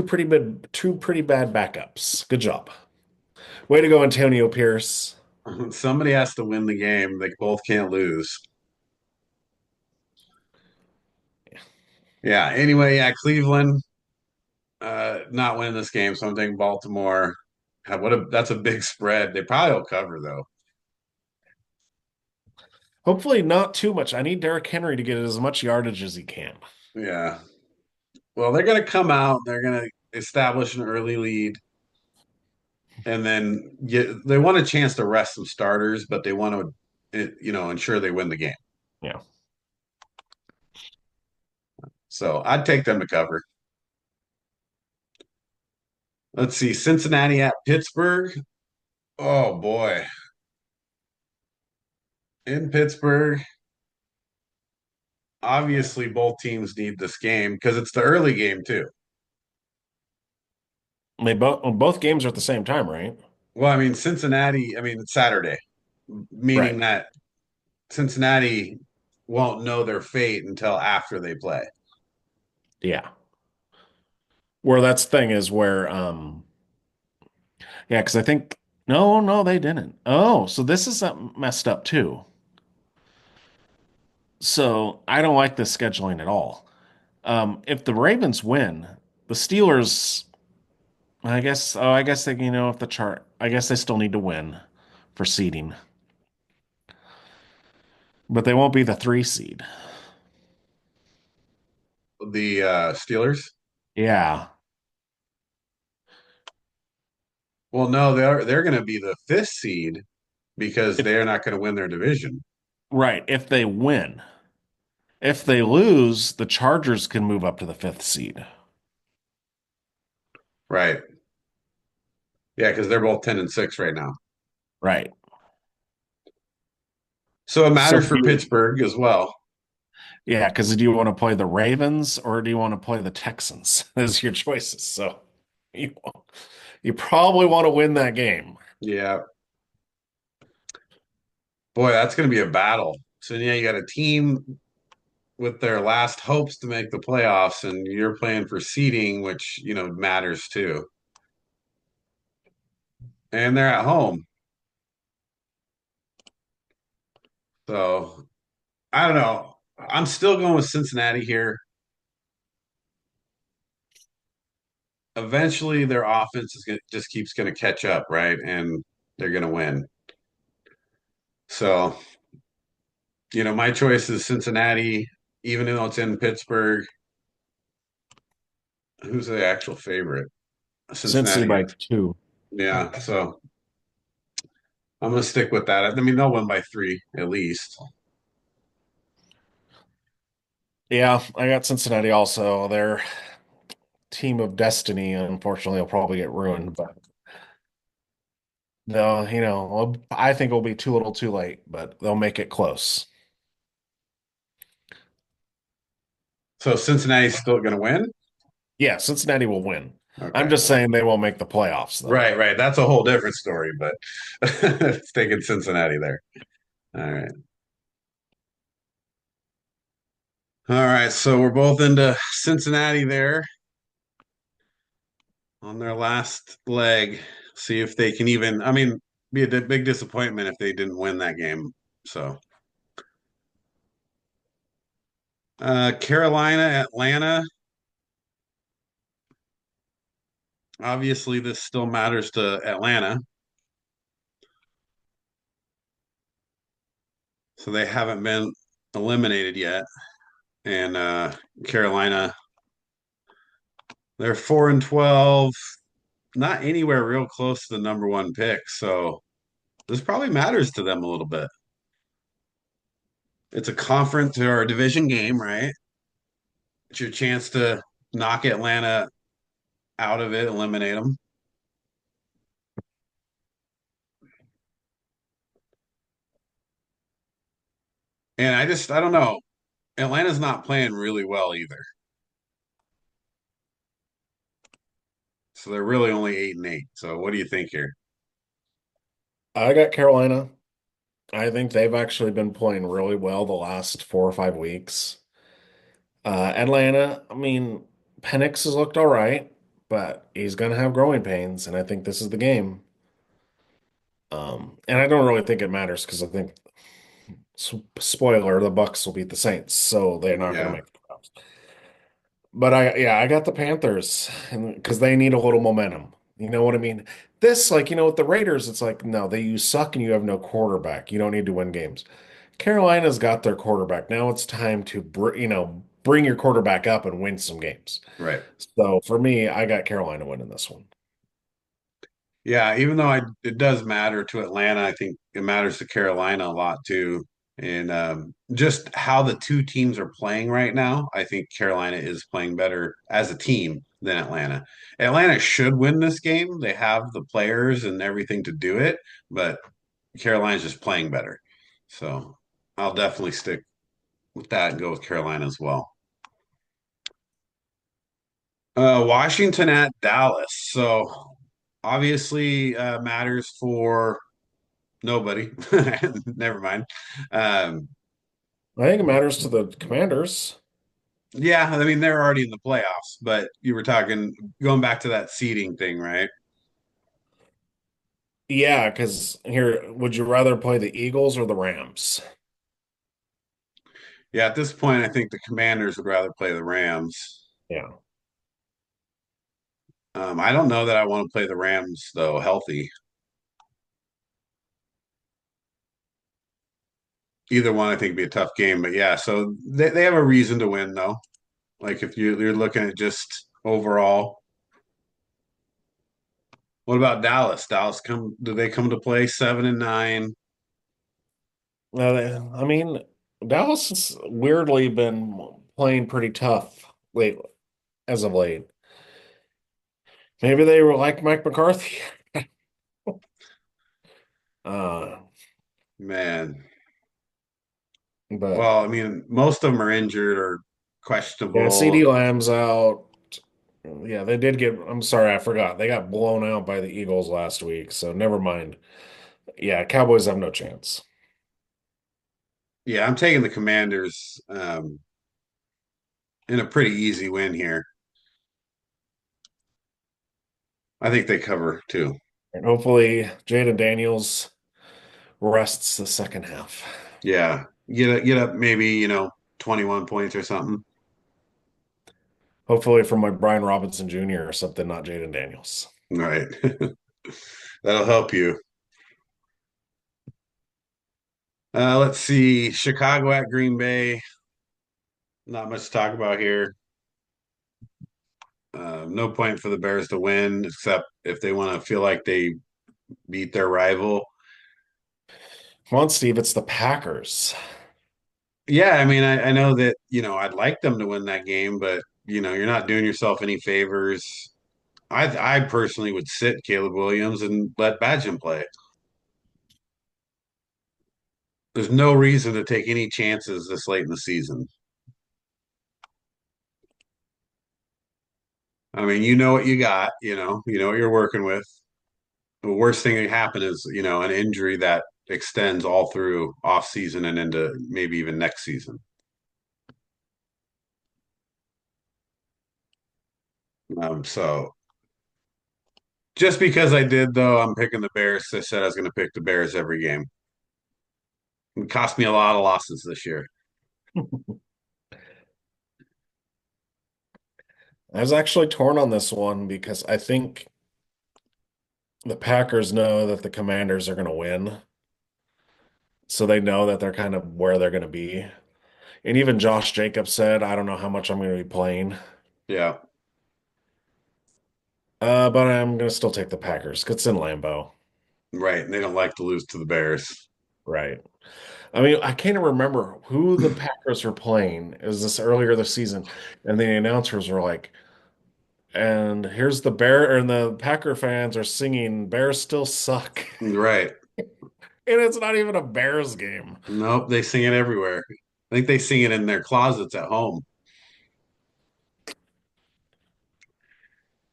pretty bad backups. Good job. Way to go, Antonio Pierce. Somebody has to win the game. They both can't lose. Yeah. Anyway, yeah, Cleveland not winning this game, so I'm thinking Baltimore. That's a big spread. They probably will cover though. Hopefully not too much. I need Derrick Henry to get as much yardage as he can. Yeah. Well, they're gonna come out, they're gonna establish an early lead, and then they want a chance to rest some starters, but they want to ensure they win the game. Yeah. So I'd take them to cover. Let's see, Cincinnati at Pittsburgh. Oh boy. In Pittsburgh, obviously both teams need this game because it's the early game too. Both games are at the same time, right? Well, I mean, Cincinnati, I mean, it's Saturday, meaning Right. that Cincinnati won't know their fate until after they play. Yeah. Where that's the thing is where yeah, because I think no, they didn't. Oh, so this is messed up too. So I don't like this scheduling at all. If the Ravens win, the Steelers, I guess they, if the chart, I guess they still need to win for seeding, but they won't be the 3 seed. The Steelers. Yeah, Well, no, they're going to be the fifth seed because if they're not going to win their division. right, if they win. If they lose, the Chargers can move up to the 5th seed. Right. Yeah, because they're both 10-6 right now. Right. So it So matters for Pittsburgh as well. yeah, because do you want to play the Ravens or do you want to play the Texans? Those are your choices. So you you probably want to win that game. Yeah. Boy, that's going to be a battle. So yeah, you got a team with their last hopes to make the playoffs, and you're playing for seeding, which matters too. And they're at home, so I don't know. I'm still going with Cincinnati here. eventually their offense is gonna just keeps gonna catch up, right? And they're gonna win. So, my choice is Cincinnati, even though it's in Pittsburgh. Who's the actual favorite? Cincy Cincinnati by is. 2. Yeah, so I'm gonna stick with that. I mean, they'll win by three at least. Yeah, I got Cincinnati also. Their team of destiny, unfortunately, will probably get ruined, but they'll, well, I think it'll be too little too late, but they'll make it close. So Cincinnati's still gonna win? Yeah, Cincinnati will win. I'm Okay. just saying they won't make the playoffs, though. Right, right. That's a whole different story, but it's taking Cincinnati there. All right. All right. So we're both into Cincinnati there on their last leg. See if they can even, I mean, be a big disappointment if they didn't win that game. So, Carolina, Atlanta. Obviously, this still matters to Atlanta. So they haven't been eliminated yet. And Carolina, they're 4-12, not anywhere real close to the number one pick. So this probably matters to them a little bit. It's a conference or a division game, right? It's your chance to knock Atlanta out of it, eliminate them. And I don't know. Atlanta's not playing really well either. So they're really only 8-8. So what do you think here? I got Carolina. I think they've actually been playing really well the last 4 or 5 weeks. Atlanta, I mean, Penix has looked all right, but he's going to have growing pains, and I think this is the game. And I don't really think it matters because I think, spoiler, the Bucks will beat the Saints, so they're not going to Yeah, make the playoffs. But I got the Panthers, and because they need a little momentum. You know what I mean? This, like, with the Raiders, it's like, no, you suck and you have no quarterback. You don't need to win games. Carolina's got their quarterback. Now it's time to, bring your quarterback up and win some games. right. So for me, I got Carolina winning this one. Yeah, even though it does matter to Atlanta, I think it matters to Carolina a lot too. And just how the two teams are playing right now, I think Carolina is playing better as a team than Atlanta. Atlanta should win this game. They have the players and everything to do it, but Carolina's just playing better. So I'll definitely stick with that and go with Carolina as well. Washington at Dallas. So obviously matters for nobody. Never mind. Um, I think it matters to the Commanders. yeah, I mean they're already in the playoffs, but you were talking going back to that seeding thing, right? Yeah, because here, would you rather play the Eagles or the Rams? Yeah, at this point, I think the Commanders would rather play the Rams. Yeah. I don't know that I want to play the Rams though, healthy. Either one, I think, would be a tough game, but yeah, so they have a reason to win though. Like if you're looking at just overall. What about Dallas? Do they come to play 7-9? I mean, Dallas has weirdly been playing pretty tough late as of late. Maybe they were like Mike McCarthy. Uh, Man. but Well, I mean, most of them are injured or yeah, questionable. CD Lamb's out. Yeah, they did get, I'm sorry, I forgot. They got blown out by the Eagles last week, so never mind. Yeah, Cowboys have no chance. Yeah, I'm taking the Commanders in a pretty easy win here. I think they cover too. And hopefully Jaden Daniels rests the second half. Yeah, get up maybe 21 points or something. Hopefully from my Brian Robinson Jr. or something, not Jaden Daniels. Right. That'll help you. Let's see. Chicago at Green Bay. Not much to talk about here. No point for the Bears to win, except if they want to feel like they beat their rival. Come on, Steve, it's the Packers. Yeah, I mean, I know that, I'd like them to win that game, but, you're not doing yourself any favors. I personally would sit Caleb Williams and let Badgham play. There's no reason to take any chances this late in the season. I mean, you know what you got, you know what you're working with. The worst thing that can happen is, an injury that extends all through off season and into maybe even next season. So just because I did though, I'm picking the Bears. I said I was going to pick the Bears every game. It cost me a lot of losses this year. I was actually torn on this one because I think the Packers know that the Commanders are going to win. So they know that they're kind of where they're going to be. And even Josh Jacobs said, I don't know how much I'm going to be playing. Yeah, But I'm going to still take the Packers 'cause it's in Lambeau. right. They don't like to lose to the Bears. Right. I mean, I can't even remember who the Packers were playing. It was this earlier this season. And the announcers were like, and here's the Bear, and the Packer fans are singing, Bears still suck. Right. And it's not even a Bears game. Nope, they sing it everywhere. I think they sing it in their closets at home.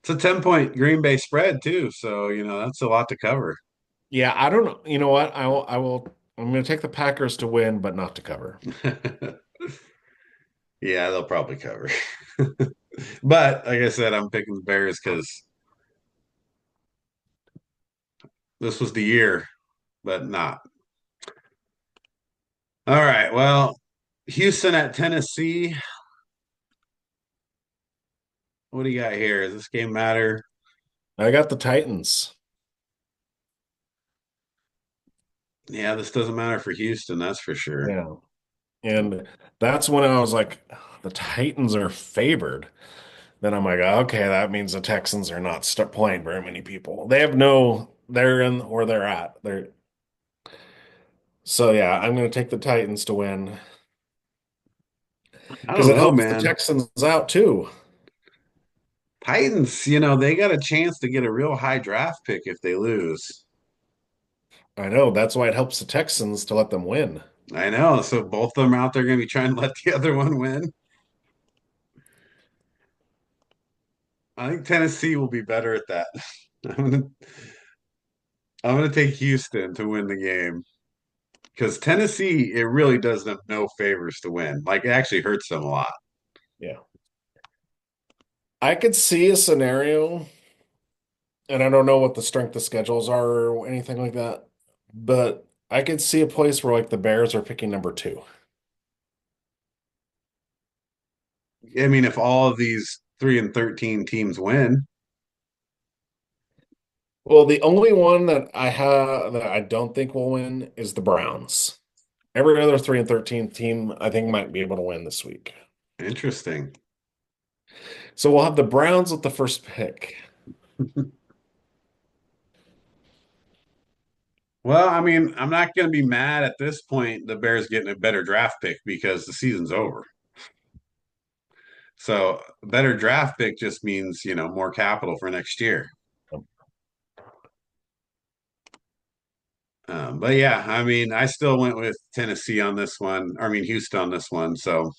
It's a 10-point Green Bay spread too, so that's a lot to cover. Yeah, I don't know. You know what? I'm going to take the Packers to win, but not to cover. Yeah, they'll probably cover. But like I said, I'm picking the Bears because this was the year, but not. All right. Well, Houston at Tennessee. What do you got here? Does this game matter? I got the Titans. Yeah, this doesn't matter for Houston, that's for sure. Yeah. And that's when I was like, the Titans are favored. Then I'm like, okay, that means the Texans are not st playing very many people. They're in where they're at. So yeah, I'm going to take the Titans to win I because don't it know, helps the man. Texans out too. Titans, they got a chance to get a real high draft pick if they lose. I know that's why it helps the Texans to let them win. I know. So both of them are out there going to be trying to let the other one win. I think Tennessee will be better at that. I'm gonna I'm gonna take Houston to win the game because Tennessee, it really does them no favors to win. Like it actually hurts them a lot. Yeah. I could see a scenario, and I don't know what the strength of schedules are or anything like that, but I could see a place where like the Bears are picking number two. I mean, if all of these 3-13 teams win, Well, the only one that I don't think will win is the Browns. Every other 3 and 13 team I think might be able to win this week. interesting. So we'll have the Browns with the first pick. Well, I mean, I'm not going to be mad at this point. The Bears getting a better draft pick because the season's over. So a better draft pick just means, more capital for next year. But yeah, I mean, I still went with Tennessee on this one. I mean, Houston on this one. So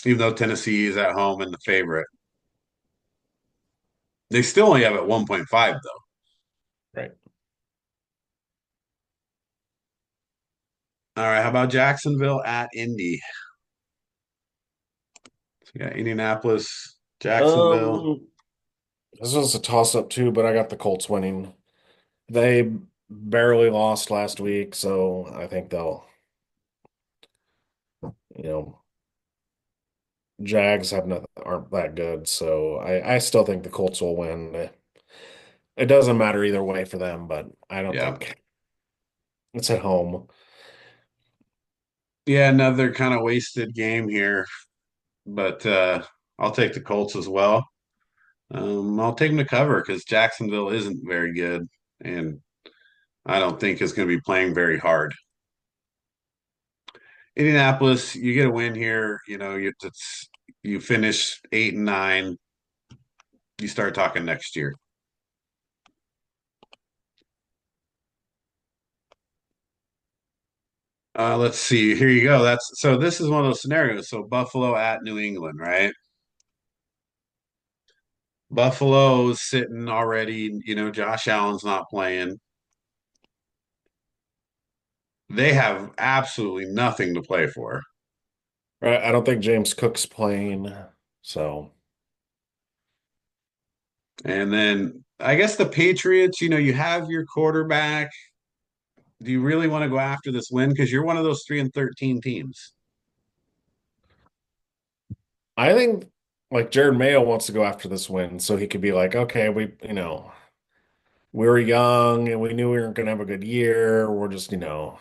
even though Tennessee is at home and the favorite, they still only have it 1.5 though. Right. All right, how about Jacksonville at Indy? So we got Indianapolis, Jacksonville. Um, this was a toss up too, but I got the Colts winning. They barely lost last week, so I think they'll, you know, Jags aren't that good, so I still think the Colts will win. It doesn't matter either way for them, but I don't Yeah. think it's at home. Yeah, another kind of wasted game here, but I'll take the Colts as well. I'll take them to cover because Jacksonville isn't very good, and I don't think is going to be playing very hard. Indianapolis, you get a win here. You finish 8-9. You start talking next year. Let's see. Here you go. This is one of those scenarios. So Buffalo at New England, right? Buffalo's sitting already. Josh Allen's not playing. They have absolutely nothing to play for. Right? I don't think James Cook's playing, so And then I guess the Patriots, you have your quarterback. Do you really want to go after this win? Because you're one of those 3-13 teams. I think like Jared Mayo wants to go after this win so he could be like, okay, we were young and we knew we weren't going to have a good year. We're just, and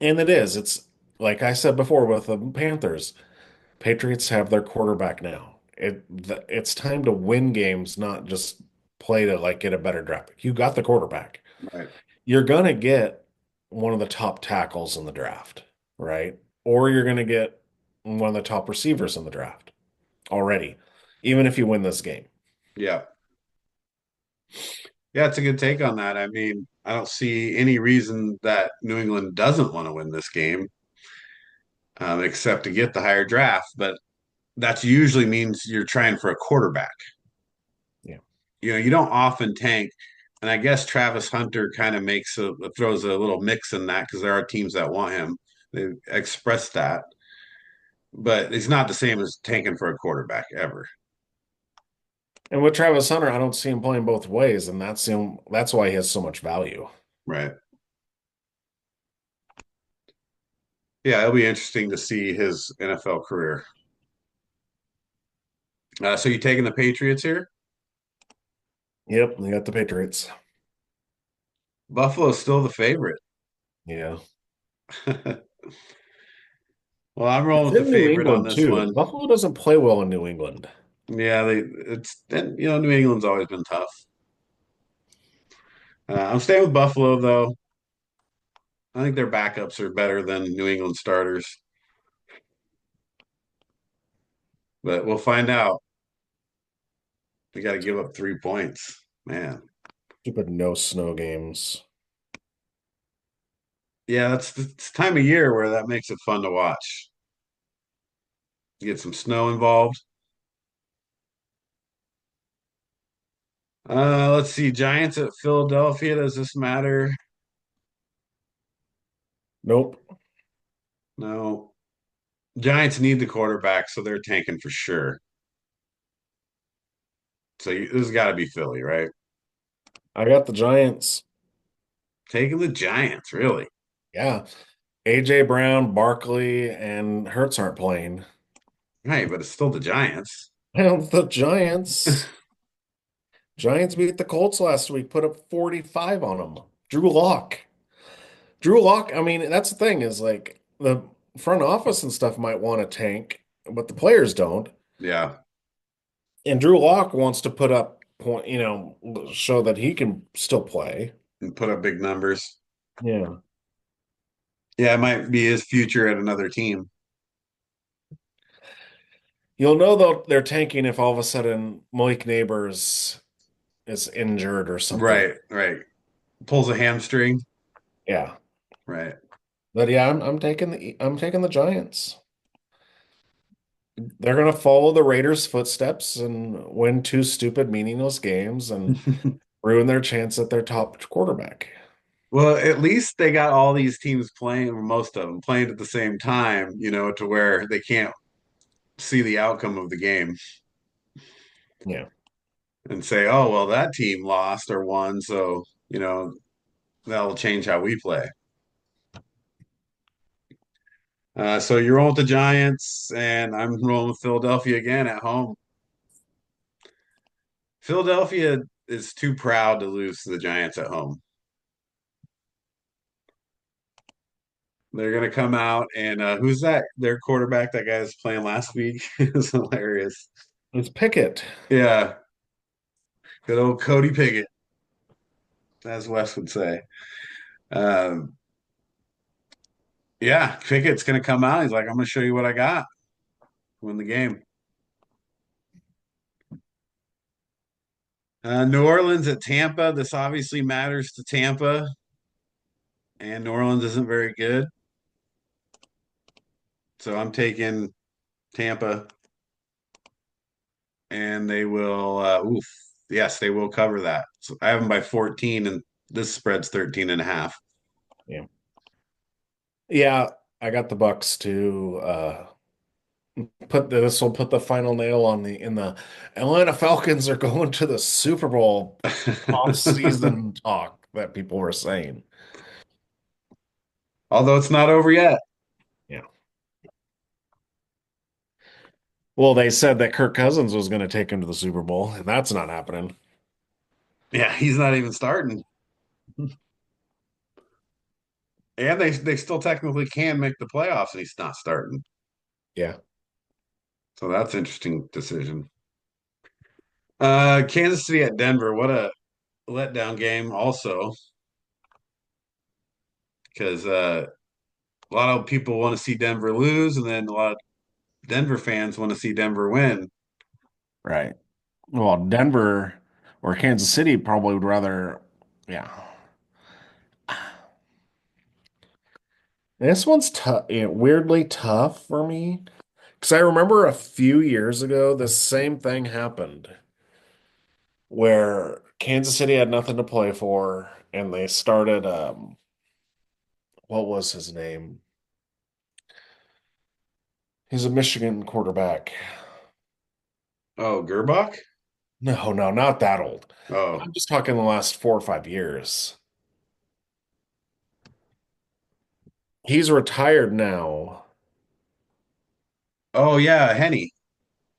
it is. It's like I said before with the Panthers, Patriots have their quarterback now. It's time to win games, not just play to like get a better draft pick. You got the quarterback. Right. You're gonna get one of the top tackles in the draft, right? Or you're gonna get one of the top receivers in the draft already, even if you win this game. Yeah. Yeah, it's a good take on that. I mean, I don't see any reason that New England doesn't want to win this game, except to get the higher draft. But that usually means you're trying for a quarterback. Yeah. You don't often tank. And I guess Travis Hunter kind of throws a little mix in that because there are teams that want him. They expressed that, but it's not the same as tanking for a quarterback ever. And with Travis Hunter, I don't see him playing both ways, and that's why he has so much value. Right. Yeah, it'll be interesting to see his NFL career. So you taking the Patriots here? Yep, they got the Patriots. Buffalo's still the favorite. Yeah. Well, I'm rolling It's with the in New favorite on England this too. one. Buffalo doesn't play well in New England. Yeah, New England's always been tough. I'm staying with Buffalo though. I think their backups are better than New England starters, but we'll find out. We got to give up 3 points, man. Stupid no snow games. Yeah, that's the time of year where that makes it fun to watch. Get some snow involved. Let's see. Giants at Philadelphia. Does this matter? Nope. No. Giants need the quarterback, so they're tanking for sure. This has got to be Philly, right? I got the Giants. Taking the Giants, really? Yeah. AJ Brown, Barkley, and Hurts aren't playing. Right, but it's still the Giants. Well, the Giants beat the Colts last week, put up 45 on them. Drew Lock. Drew Lock, I mean, that's the thing is like the front office and stuff might want to tank, but the players don't. Yeah, And Drew Lock wants to put up point, show that he can still play. and put up big numbers. Yeah. Yeah, it might be his future at another team. You'll know though they're tanking if all of a sudden Malik Neighbors is injured or something. Right, right. Pulls a hamstring. Yeah. Right. But yeah, I'm taking the Giants. They're gonna follow the Raiders' footsteps and win two stupid, meaningless games and ruin their chance at their top quarterback. Well, at least they got all these teams playing, or most of them playing at the same time, to where they can't see the outcome of the game Yeah. and say, oh, well, that team lost or won. So, that'll change how we play. So you're rolling with the Giants, and I'm rolling with Philadelphia again at home. Philadelphia is too proud to lose to the Giants at home. They're going to come out and who's that? Their quarterback, that guy was playing last week. It was hilarious. Let's pick it. Yeah, good old Cody Pickett, as Wes would say. Um, yeah, Pickett's going to come out. He's like, I'm going to show you what I got. Win the game. New Orleans at Tampa. This obviously matters to Tampa, and New Orleans isn't very good. So I'm taking Tampa, and they will, yes, they will cover that. So I have them by 14, and this spread's 13 and a half. Yeah. Yeah, I got the Bucks to this will put the final nail on the in the Atlanta Falcons are going to the Super Bowl off season talk that people were saying. Although it's not over yet. Yeah. Well, they said that Kirk Cousins was going to take him to the Super Bowl, and that's not happening. Yeah, he's not even starting. And they still technically can make the playoffs, and he's not starting. Yeah. So that's an interesting decision. Kansas City at Denver. What a letdown game, also, because a lot of people want to see Denver lose, and then a lot of Denver fans want to see Denver win. Right. Well, Denver or Kansas City probably would rather, yeah. This one's tough, weirdly tough for me because I remember a few years ago, the same thing happened where Kansas City had nothing to play for and they started, what was his name? He's a Michigan quarterback. Oh, Gerbach? No, no, not that old. Oh, I'm just talking the last 4 or 5 years. He's retired now. oh yeah, Henny.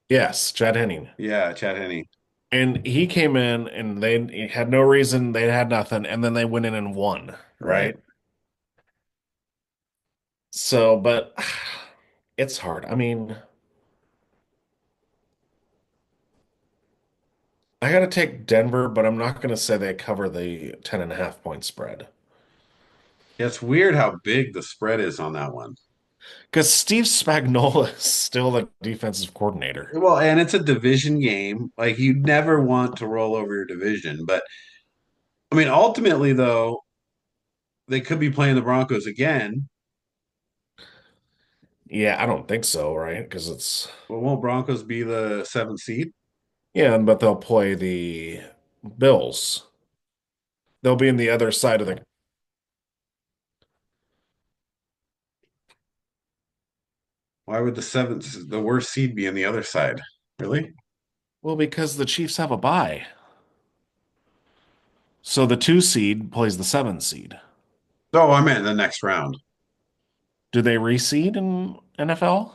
Yes, Chad Henning. Yeah, Chad Henne. And he came in and they had no reason, they had nothing, and then they went in and won, Right. right? So, but it's hard. I mean, I got to take Denver, but I'm not going to say they cover the 10.5 point spread. Yeah, it's weird how big the spread is on that one. Because Steve Spagnuolo is still the defensive coordinator. Well, and it's a division game. Like you never want to roll over your division, but I mean, ultimately though, they could be playing the Broncos again. Yeah, I don't think so, right? Because it's, Well, won't Broncos be the seventh seed? yeah, but they'll play the Bills. They'll be in the other side of the, Why would the worst seed be on the other side? Really? well, because the Chiefs have a bye. So the 2 seed plays the 7 seed. Oh, I meant the next round. Do they reseed in NFL?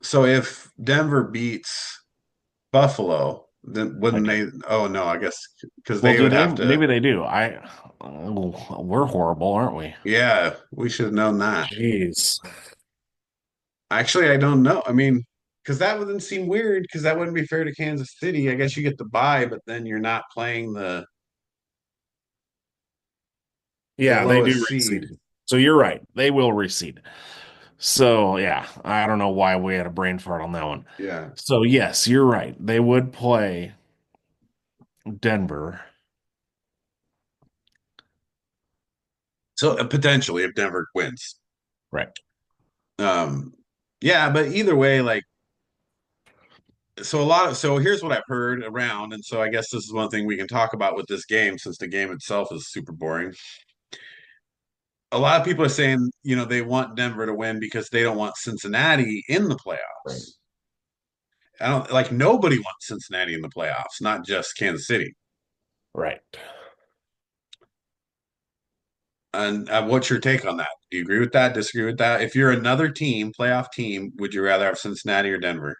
So if Denver beats Buffalo, then wouldn't Okay. they? Oh no, I guess because Well, they do would they? have to. Maybe they do. We're horrible, aren't we? Yeah, we should have known that. Jeez. Actually, I don't know. I mean, because that wouldn't seem weird because that wouldn't be fair to Kansas City. I guess you get the bye, but then you're not playing the Yeah, they do lowest seed. reseed. So you're right. They will reseed. So yeah, I don't know why we had a brain fart on that one. Yeah. So yes, you're right. They would play Denver. So potentially, if Denver wins, Right. um, yeah. But either way, like, so here's what I've heard around, and so I guess this is one thing we can talk about with this game, since the game itself is super boring. A lot of people are saying, they want Denver to win because they don't want Cincinnati in the Right. playoffs. I don't like nobody wants Cincinnati in the playoffs, not just Kansas City. Right. And what's your take on that? Do you agree with that? Disagree with that? If you're another team, playoff team, would you rather have Cincinnati or Denver?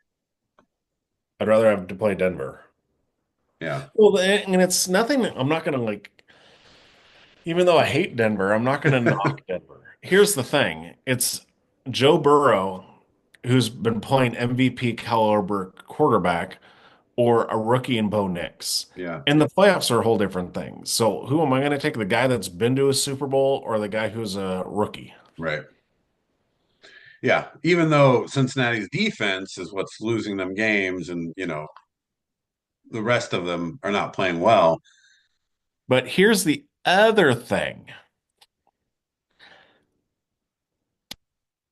I'd rather have to play Denver. Yeah, Well, and it's nothing. I'm not going to like, even though I hate Denver, I'm not going to knock Denver. Here's the thing. It's Joe Burrow, who's been playing MVP caliber quarterback, or a rookie in Bo Nix. yeah, And the playoffs are a whole different thing. So who am I going to take? The guy that's been to a Super Bowl or the guy who's a rookie? right. Yeah, even though Cincinnati's defense is what's losing them games, and the rest of them are not playing well. But here's the other thing.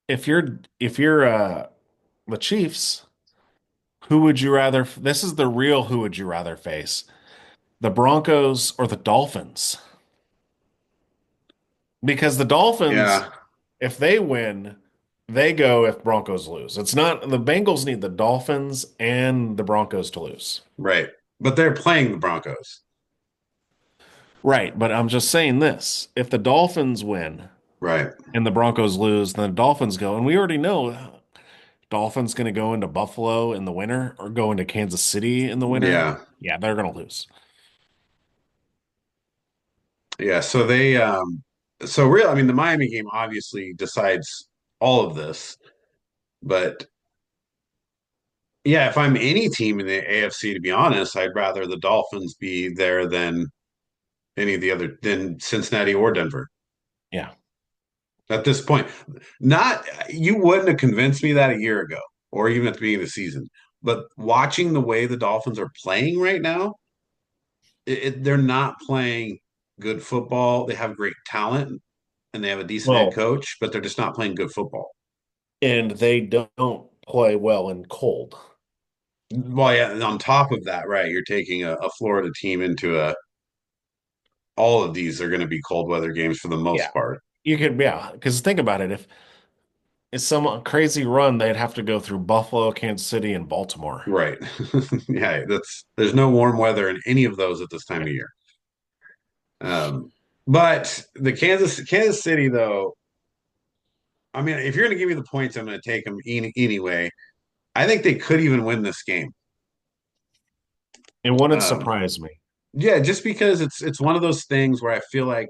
If you're the Chiefs, who would you rather? This is the real who would you rather face? The Broncos or the Dolphins? Because the Dolphins, Yeah, if they win, they go if Broncos lose. It's not the Bengals need the Dolphins and the Broncos to lose. right. But they're playing the Broncos. Right, but I'm just saying this. If the Dolphins win Right. and the Broncos lose, then the Dolphins go, and we already know Dolphins going to go into Buffalo in the winter or go into Kansas City in the winter. Yeah. Yeah, they're going to lose. Yeah. So real, I mean, the Miami game obviously decides all of this, but yeah, if I'm any team in the AFC, to be honest, I'd rather the Dolphins be there than any of the other than Cincinnati or Denver Yeah. at this point. Not you wouldn't have convinced me that a year ago or even at the beginning of the season. But watching the way the Dolphins are playing right now, they're not playing good football. They have great talent and they have a decent head Well, coach, but they're just not playing good football. and they don't play well in cold. Well, yeah, and on top of that, right, you're taking a Florida team into a all of these are going to be cold weather games for the Yeah. most part. You could, yeah, because think about it. If it's some crazy run, they'd have to go through Buffalo, Kansas City, and Baltimore. Right. Yeah, that's there's no warm weather in any of those at this time Yeah. of year. But the Kansas City though, I mean, if you're going to give me the points, I'm going to take them anyway. I think they could even win this game. It wouldn't Um, surprise me. yeah, just because it's one of those things where I feel like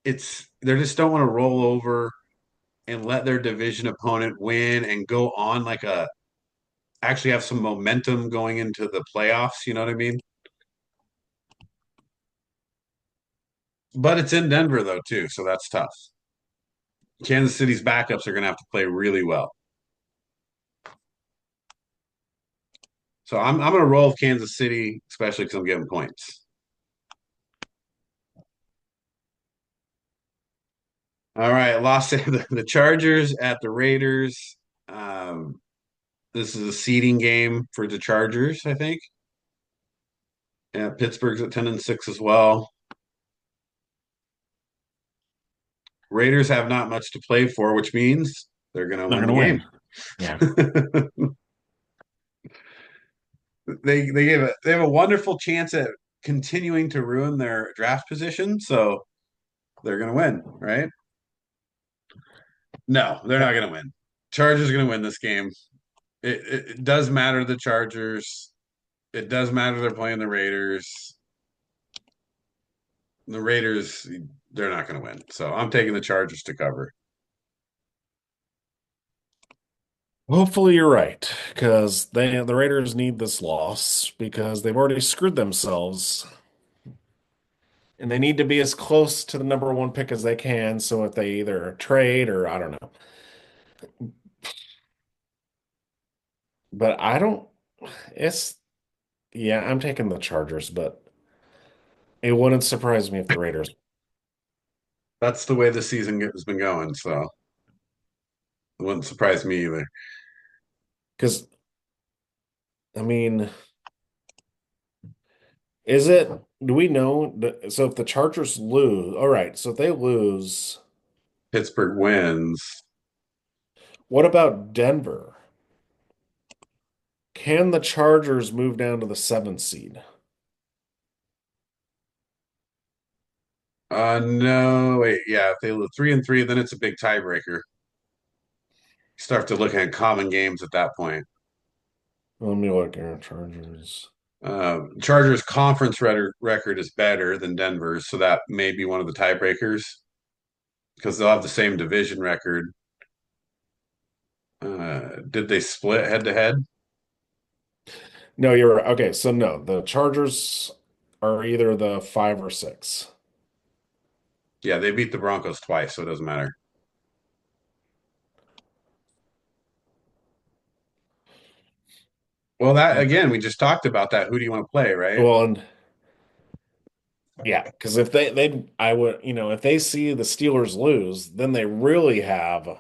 they just don't want to roll over and let their division opponent win and go on like a actually have some momentum going into the playoffs. You know what I mean? But it's in Denver though too, so that's tough. Kansas City's backups are going to have to play really well. So I'm going to roll with Kansas City, especially because I'm getting points. All right, lost the Chargers at the Raiders. Um, this is a seeding game for the Chargers, I think. Yeah, Pittsburgh's at 10-6 as well. Raiders have not much to play for, which means they're going to They're win going the to game. win. Yeah. They have a wonderful chance at continuing to ruin their draft position, so they're going to win, right? No, they're not going to win. Chargers are going to win this game. It does matter the Chargers. It does matter they're playing the Raiders. The Raiders, they're not going to win. So I'm taking the Chargers to cover. Hopefully you're right, because the Raiders need this loss because they've already screwed themselves, and they need to be as close to the number one pick as they can. So if they either trade or I don't know, but I don't. It's yeah, I'm taking the Chargers, but it wouldn't surprise me if the Raiders, That's the way the season has been going. So it wouldn't surprise me either. because I mean, is it? Do we know? So if the Chargers lose, all right. So if they lose, Pittsburgh wins. what about Denver? Can the Chargers move down to the seventh seed? No, wait, yeah, if they lose 3-3, then it's a big tiebreaker. Start to look at common games at that point. Let me look here. Chargers. Chargers conference record is better than Denver's, so that may be one of the tiebreakers because they'll have the same division record. Did they split head to head? No, you're right. Okay, so no, the Chargers are either the 5 or 6. Yeah, they beat the Broncos twice, so it doesn't matter. Well, that again, we just talked about that. Who do you want to play, right? Well, and yeah, because if they I would, if they see the Steelers lose, then they really have.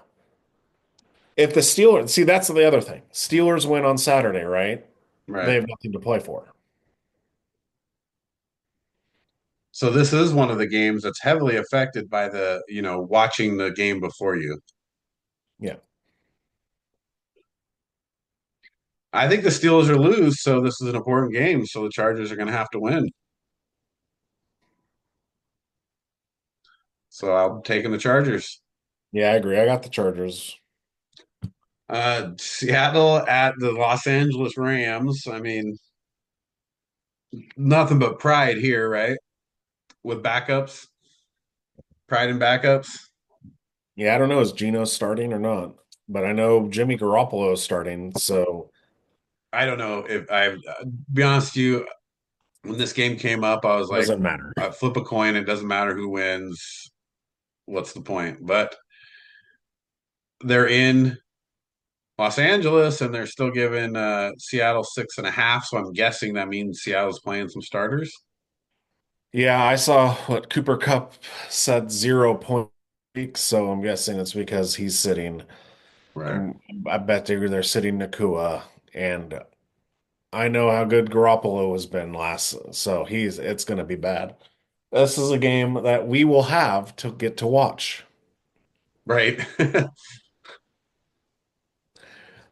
If the Steelers, see, that's the other thing. Steelers win on Saturday, right? They Right. have nothing to play for. So this is one of the games that's heavily affected by watching the game before you. Yeah. I think the Steelers are lose, so this is an important game. So the Chargers are going to have to win. So I'm taking the Chargers. Yeah, I agree. I got the Chargers. Seattle at the Los Angeles Rams. I mean, nothing but pride here, right? With backups, pride and backups. Yeah, I don't know, is Geno starting or not? But I know Jimmy Garoppolo is starting, so I don't know if be honest with you, when this game came up, I was like, doesn't matter. I flip a coin. It doesn't matter who wins. What's the point? But they're in Los Angeles and they're still giving Seattle 6.5. So I'm guessing that means Seattle's playing some starters. Yeah, I saw what Cooper Cup said 0 point week, so I'm guessing it's because he's sitting. Right. Um, I bet they're sitting Nakua, and I know how good Garoppolo has been last, so it's going to be bad. This is a game that we will have to get to watch, Right.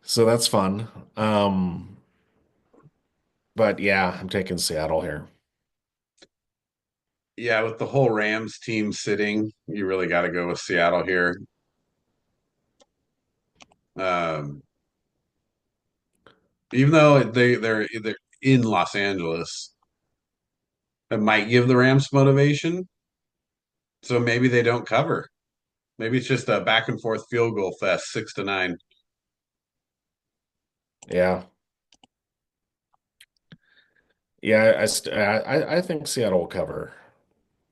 so that's fun. But yeah, I'm taking Seattle here. Yeah, with the whole Rams team sitting, you really got to go with Seattle here. Um, even though they're in Los Angeles, it might give the Rams motivation. So maybe they don't cover. Maybe it's just a back and forth field goal fest, 6-9. Yeah, yeah, I think Seattle will cover.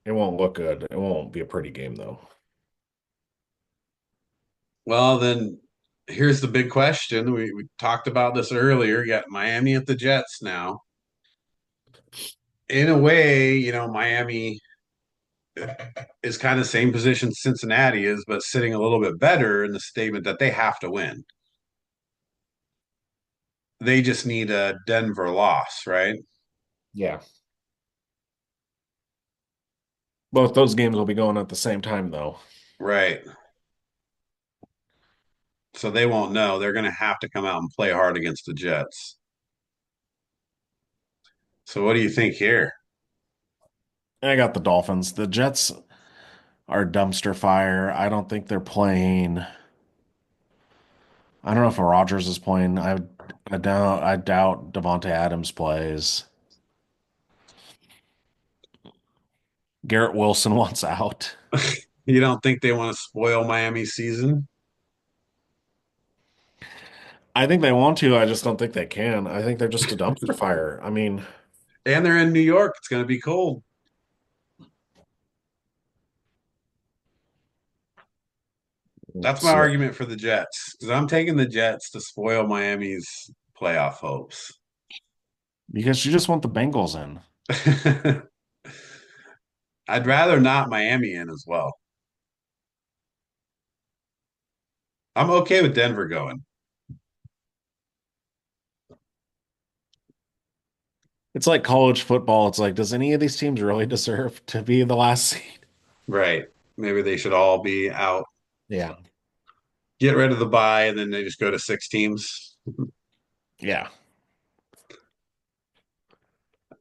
It won't look good. It won't be a pretty game though. Well, then here's the big question. We talked about this earlier. You got Miami at the Jets now. In a way, Miami is kind of the same position Cincinnati is, but sitting a little bit better in the statement that they have to win. They just need a Denver loss, right? Yeah. Both those games will be going at the same time though. Right. So they won't know. They're going to have to come out and play hard against the Jets. So what do you think here? I got the Dolphins. The Jets are dumpster fire. I don't think they're playing. I don't know if Rodgers is playing. I doubt Devontae Adams plays. Garrett Wilson wants out. You don't think they want to spoil Miami's season? I think they want to. I just don't think they can. I think they're just a dumpster fire. I mean, And they're in New York. It's going to be cold. That's my it's, argument for the Jets because I'm taking the Jets to spoil Miami's playoff hopes. because you just want the Bengals in. I'd rather not Miami in as well. I'm okay with Denver going. It's like college football. It's like, does any of these teams really deserve to be the last seed? Right. Maybe they should all be out. Yeah. Get rid of the bye, and then they just go to 6 teams. Yeah.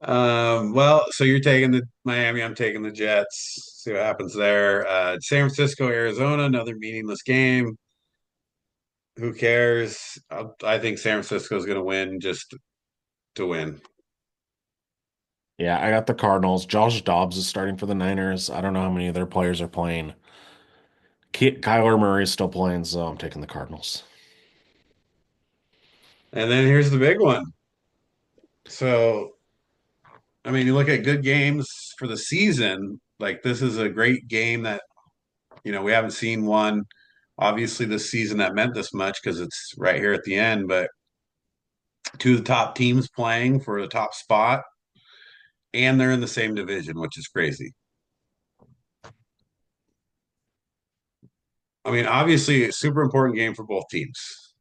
Well, so you're taking the Miami, I'm taking the Jets. See what happens there. San Francisco, Arizona, another meaningless game. Who cares? I think San Francisco is going to win just to win. Yeah, I got the Cardinals. Josh Dobbs is starting for the Niners. I don't know how many of their players are playing. Kyler Murray is still playing, so I'm taking the Cardinals. And then here's the big one. So, I mean, you look at good games for the season, like this is a great game that, we haven't seen one obviously this season that meant this much because it's right here at the end, but two of the top teams playing for the top spot, and they're in the same division, which is crazy. I mean, obviously, a super important game for both teams.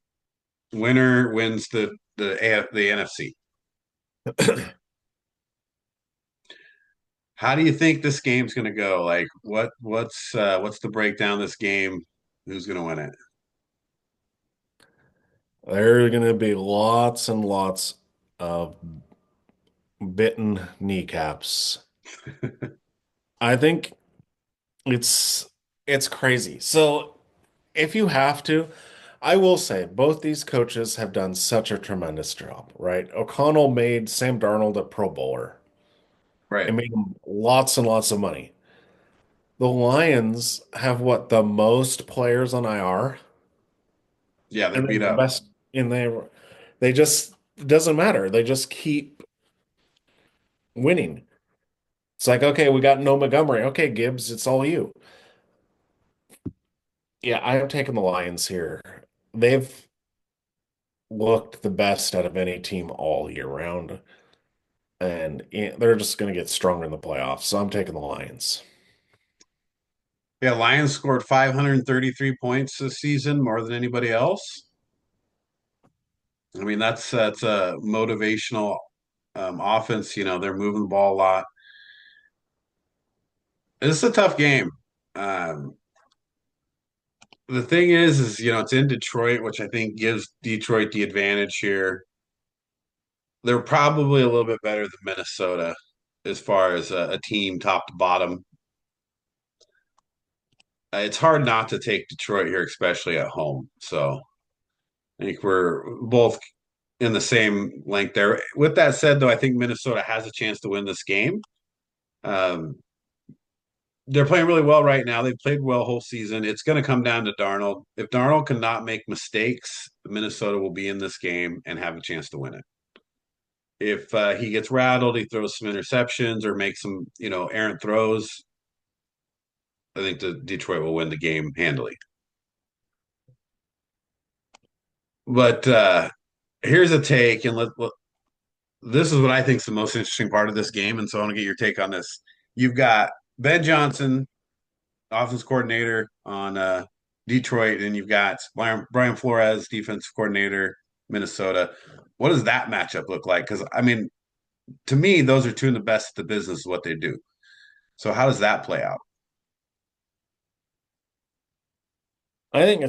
Winner wins the NFC. How do you think this game's going to go? Like, what's the breakdown of this game? Who's going to win it? There are going to be lots and lots of bitten kneecaps. I think it's it's crazy. So if you have to, I will say both these coaches have done such a tremendous job, right? O'Connell made Sam Darnold a Pro Bowler Right. and made him lots and lots of money. The Lions have what, the most players on IR, Yeah, they're and they're beat the up. best in there. They just it doesn't matter. They just keep winning. It's like, okay, we got no Montgomery. Okay, Gibbs, it's all you. Yeah, I am taking the Lions here. They've looked the best out of any team all year round, and they're just going to get stronger in the playoffs. So I'm taking the Lions. Yeah, Lions scored 533 points this season, more than anybody else. I mean, that's a motivational offense. They're moving the ball a lot. This is a tough game. Um, the thing is it's in Detroit, which I think gives Detroit the advantage here. They're probably a little bit better than Minnesota as far as a team top to bottom. It's hard not to take Detroit here, especially at home. So I think we're both in the same length there. With that said, though, I think Minnesota has a chance to win this game. Um, they're playing really well right now. They've played well whole season. It's going to come down to Darnold. If Darnold cannot make mistakes, Minnesota will be in this game and have a chance to win it. If he gets rattled, he throws some interceptions or makes some, errant throws. I think the Detroit will win the game handily. But here's a take, and this is what I think is the most interesting part of this game, and so I want to get your take on this. You've got Ben Johnson, offense coordinator on Detroit, and you've got Brian Flores, defense coordinator, Minnesota. What does that matchup look like? Because I mean, to me, those are two of the best at the business of what they do. So how does that play out? I think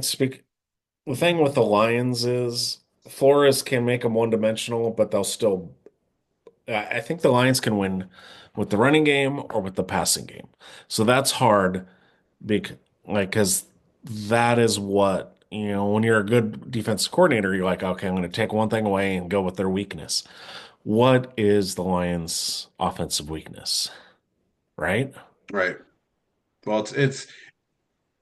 the thing with the Lions is Flores can make them one-dimensional, but they'll still. I think the Lions can win with the running game or with the passing game. So that's hard because that is what, when you're a good defensive coordinator, you're like, okay, I'm going to take one thing away and go with their weakness. What is the Lions' offensive weakness, right? Right. Well, it's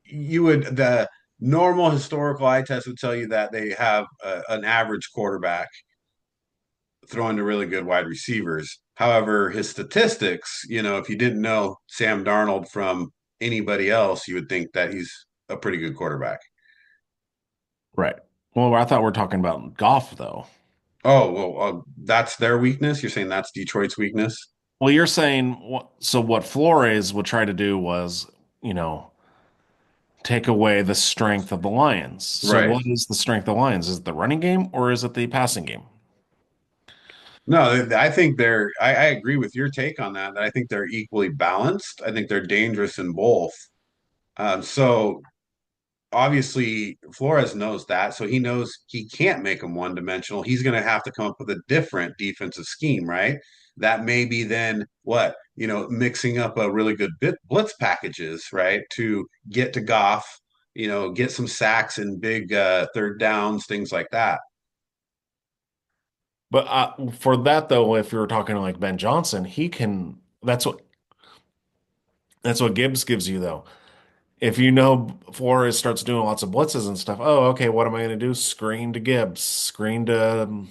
you would the normal historical eye test would tell you that they have an average quarterback throwing to really good wide receivers. However, his statistics, if you didn't know Sam Darnold from anybody else, you would think that he's a pretty good quarterback. Right. Well, I thought we are talking about golf, though. Oh, well, that's their weakness. You're saying that's Detroit's weakness? Well, you're saying so what Flores would try to do was, you know, take away the strength of the Lions. So Right. what is the strength of the Lions? Is it the running game or is it the passing game? No, I think I agree with your take on that. I think they're equally balanced. I think they're dangerous in both. So obviously Flores knows that, so he knows he can't make them one dimensional. He's going to have to come up with a different defensive scheme, right? That may be then what, mixing up a really good blitz packages, right, to get to Goff, get some sacks and big third downs, things like that. But for that though, if you're talking like Ben Johnson, he can. That's what Gibbs gives you though. If you know Flores starts doing lots of blitzes and stuff, oh, okay, what am I going to do? Screen to Gibbs, screen to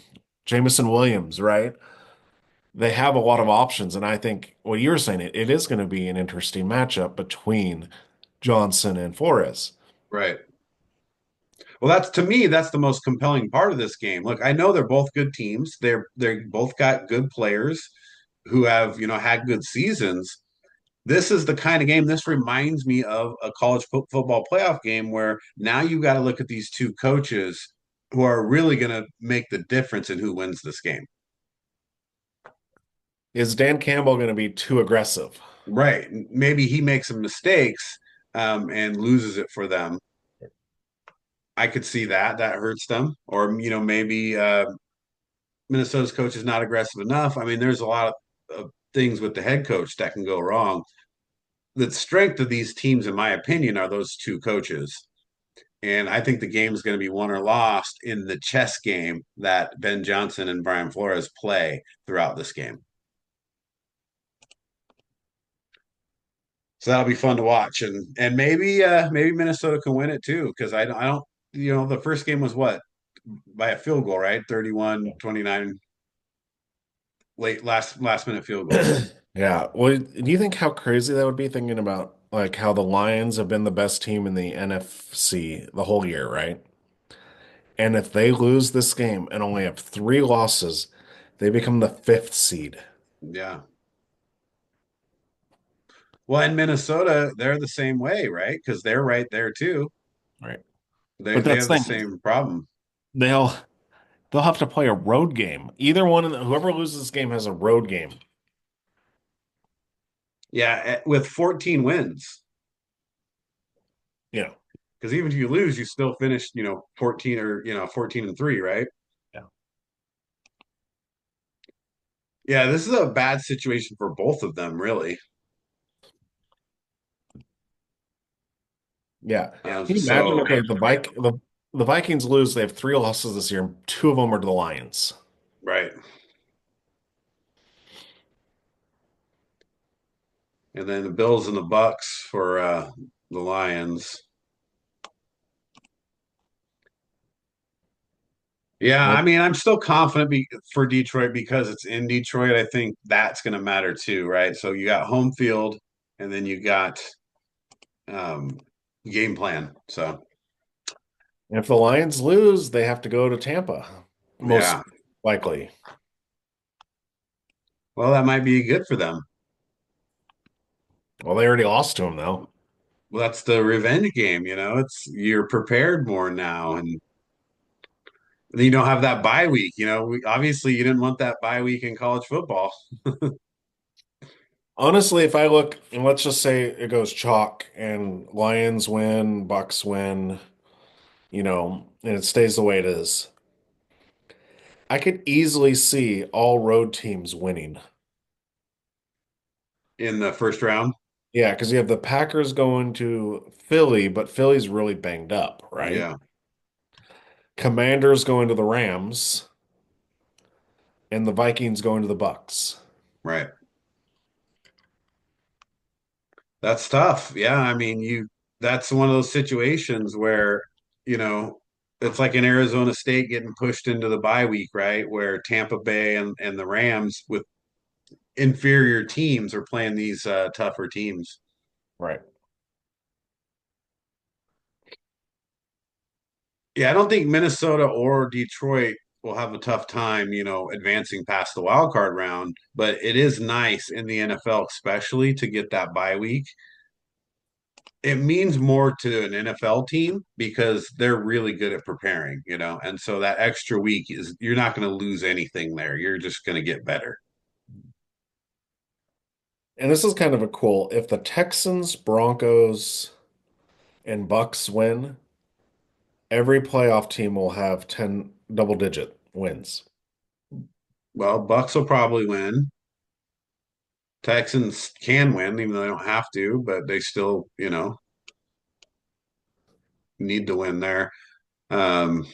Jamison Williams, right? They have a lot of options, and I think what you're saying, it is going to be an interesting matchup between Johnson and Flores. Right. Well, that's to me, that's the most compelling part of this game. Look, I know they're both good teams. They're both got good players who have, had good seasons. This is the kind of game, this reminds me of a college football playoff game where now you got to look at these two coaches who are really going to make the difference in who wins this game. Is Dan Campbell going to be too aggressive? Right. Maybe he makes some mistakes and loses it for them. I could see that. That hurts them. Or, maybe Minnesota's coach is not aggressive enough. I mean, there's a lot of things with the head coach that can go wrong. The strength of these teams, in my opinion, are those two coaches. And I think the game is going to be won or lost in the chess game that Ben Johnson and Brian Flores play throughout this game. So that'll be fun to watch, and maybe Minnesota can win it too because I don't the first game was what by a field goal, right? 31-29 last minute field goal. Yeah. Well, do you think how crazy that would be thinking about like how the Lions have been the best team in the NFC the whole year, right? And if they lose this game and only have three losses, they become the fifth seed. Yeah. Well, in Minnesota, they're the same way, right? Because they're right there too. Right. They But they that's have the the thing. same problem. They'll they'll have to play a road game. Either one of whoever loses this game has a road game. Yeah, with 14 wins. Yeah. Because even if you lose, you still finish, 14 or 14-3, right? Yeah. Yeah, this is a bad situation for both of them, really. Yeah. Yeah, Can you imagine? so Okay, the Vikings lose, they have three losses this year, and two of them are to the Lions. right. And then the Bills and the Bucks for the Lions. Yeah, Well, I mean, I'm still confident for Detroit because it's in Detroit. I think that's going to matter too, right? So you got home field, and then you got um, game plan. So if the Lions lose, they have to go to Tampa, most yeah, likely. well, that might be good for them. Well, they already lost to him though. Well, that's the revenge game. It's you're prepared more now, and then you don't have that bye week. Obviously you didn't want that bye week in college football. Honestly, if I look, and let's just say it goes chalk and Lions win, Bucks win, and it stays the way it is. I could easily see all road teams winning. In the first round. Yeah, because you have the Packers going to Philly, but Philly's really banged up, right? Yeah, Commanders going to the Rams, and the Vikings going to the Bucks. right. That's tough. Yeah, I mean, that's one of those situations where, you know, it's like an Arizona State getting pushed into the bye week, right? Where Tampa Bay and the Rams with inferior teams are playing these tougher teams. Right. Yeah, I don't think Minnesota or Detroit will have a tough time, advancing past the wild card round, but it is nice in the NFL, especially to get that bye week. It means more to an NFL team because they're really good at preparing, and so that extra week is you're not going to lose anything there. You're just going to get better. And this is kind of a cool, if the Texans, Broncos, and Bucks win, Every playoff team will have 10 double digit wins. Well, Bucks will probably win. Texans can win, even though they don't have to, but they still, need to win there. Um,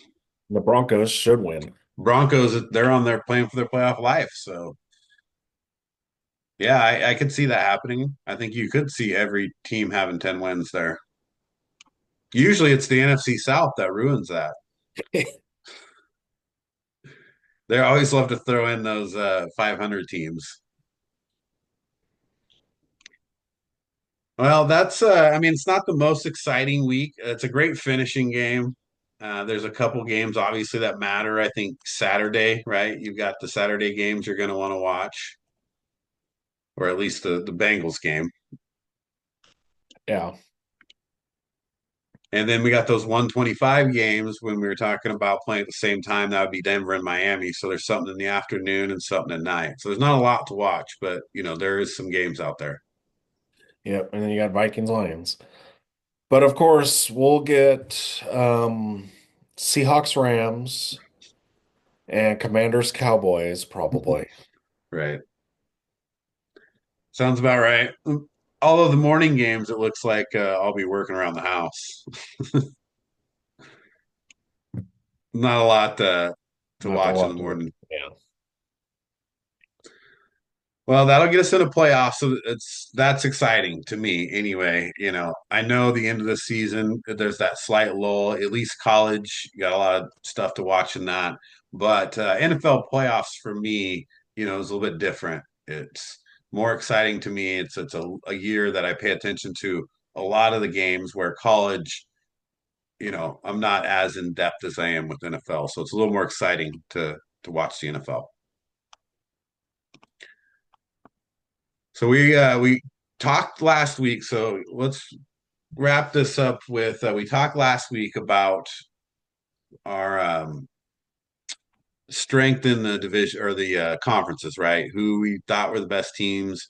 The Broncos should win. Broncos, they're on their playing for their playoff life. So yeah, I could see that happening. I think you could see every team having 10 wins there. Usually it's the NFC South that ruins that. They always love to throw in those 500 teams. Well, I mean, it's not the most exciting week. It's a great finishing game. There's a couple games, obviously, that matter. I think Saturday, right? You've got the Saturday games you're going to want to watch, or at least the Bengals game. Yeah. And then we got those 125 games when we were talking about playing at the same time. That would be Denver and Miami. So there's something in the afternoon and something at night. So there's not a lot to watch, but there is some games out there. Yep. And then you got Vikings Lions. But of course, we'll get Seahawks Rams and Commanders Cowboys probably. Right. Sounds about right. All of the morning games, it looks like I'll be working around the house. Not a lot to Not a watch in the lot to do. morning. Yeah. Well, that'll get us into playoffs, so that's exciting to me anyway. I know the end of the season, there's that slight lull. At least college, you got a lot of stuff to watch in that. But NFL playoffs for me, is a little bit different. It's more exciting to me. It's a year that I pay attention to a lot of the games where college, I'm not as in depth as I am with NFL, so it's a little more exciting to watch the NFL. So we talked last week. So let's wrap this up with we talked last week about our strength in the division or the conferences, right? Who we thought were the best teams.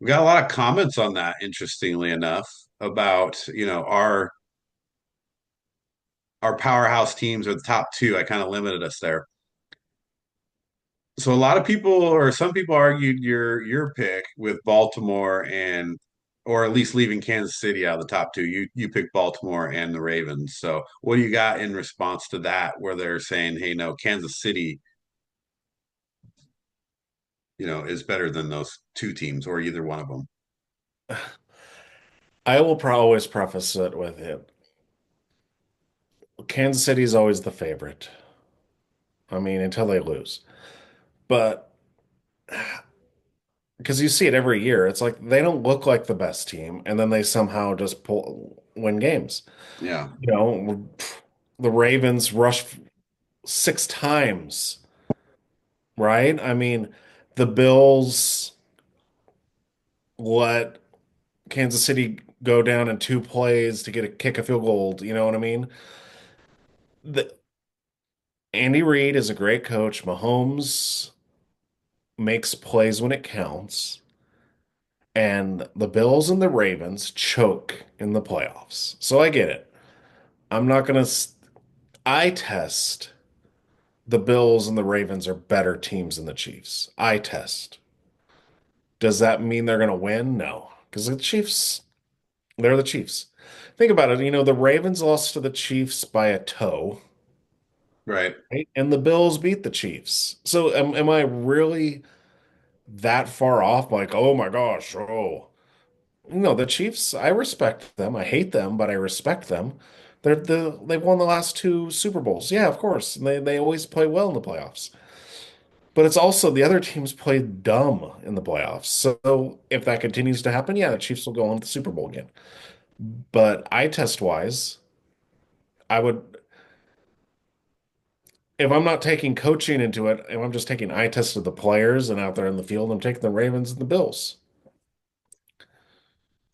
We got a lot of comments on that, interestingly enough, about our powerhouse teams are the top two. I kind of limited us there. So a lot of people or some people argued your pick with Baltimore and or at least leaving Kansas City out of the top two. You picked Baltimore and the Ravens. So what do you got in response to that where they're saying, hey, no, Kansas City, is better than those two teams or either one of them? I will always preface it with it. Kansas City is always the favorite. I mean, until they lose. But because you see it every year, it's like they don't look like the best team, and then they somehow just win games. Yeah. The Ravens rushed 6 times, right? I mean, the Bills let Kansas City go down in 2 plays to get a kick a field goal. You know what I mean? The, Andy Reid is a great coach. Mahomes makes plays when it counts. And the Bills and the Ravens choke in the playoffs. So I get it. I'm not going to, I test the Bills and the Ravens are better teams than the Chiefs. I test. Does that mean they're going to win? No, because the Chiefs, they're the Chiefs. Think about it. The Ravens lost to the Chiefs by a toe, Right. right? And the Bills beat the Chiefs. So am I really that far off? Like, oh my gosh, oh. No, the Chiefs, I respect them. I hate them, but I respect them. They've won the last two Super Bowls. Yeah, of course. And they always play well in the playoffs. But it's also the other teams play dumb in the playoffs. So if that continues to happen, yeah, the Chiefs will go on to the Super Bowl again. But eye test wise, I would, if I'm not taking coaching into it, if I'm just taking eye test of the players and out there in the field, I'm taking the Ravens and the Bills.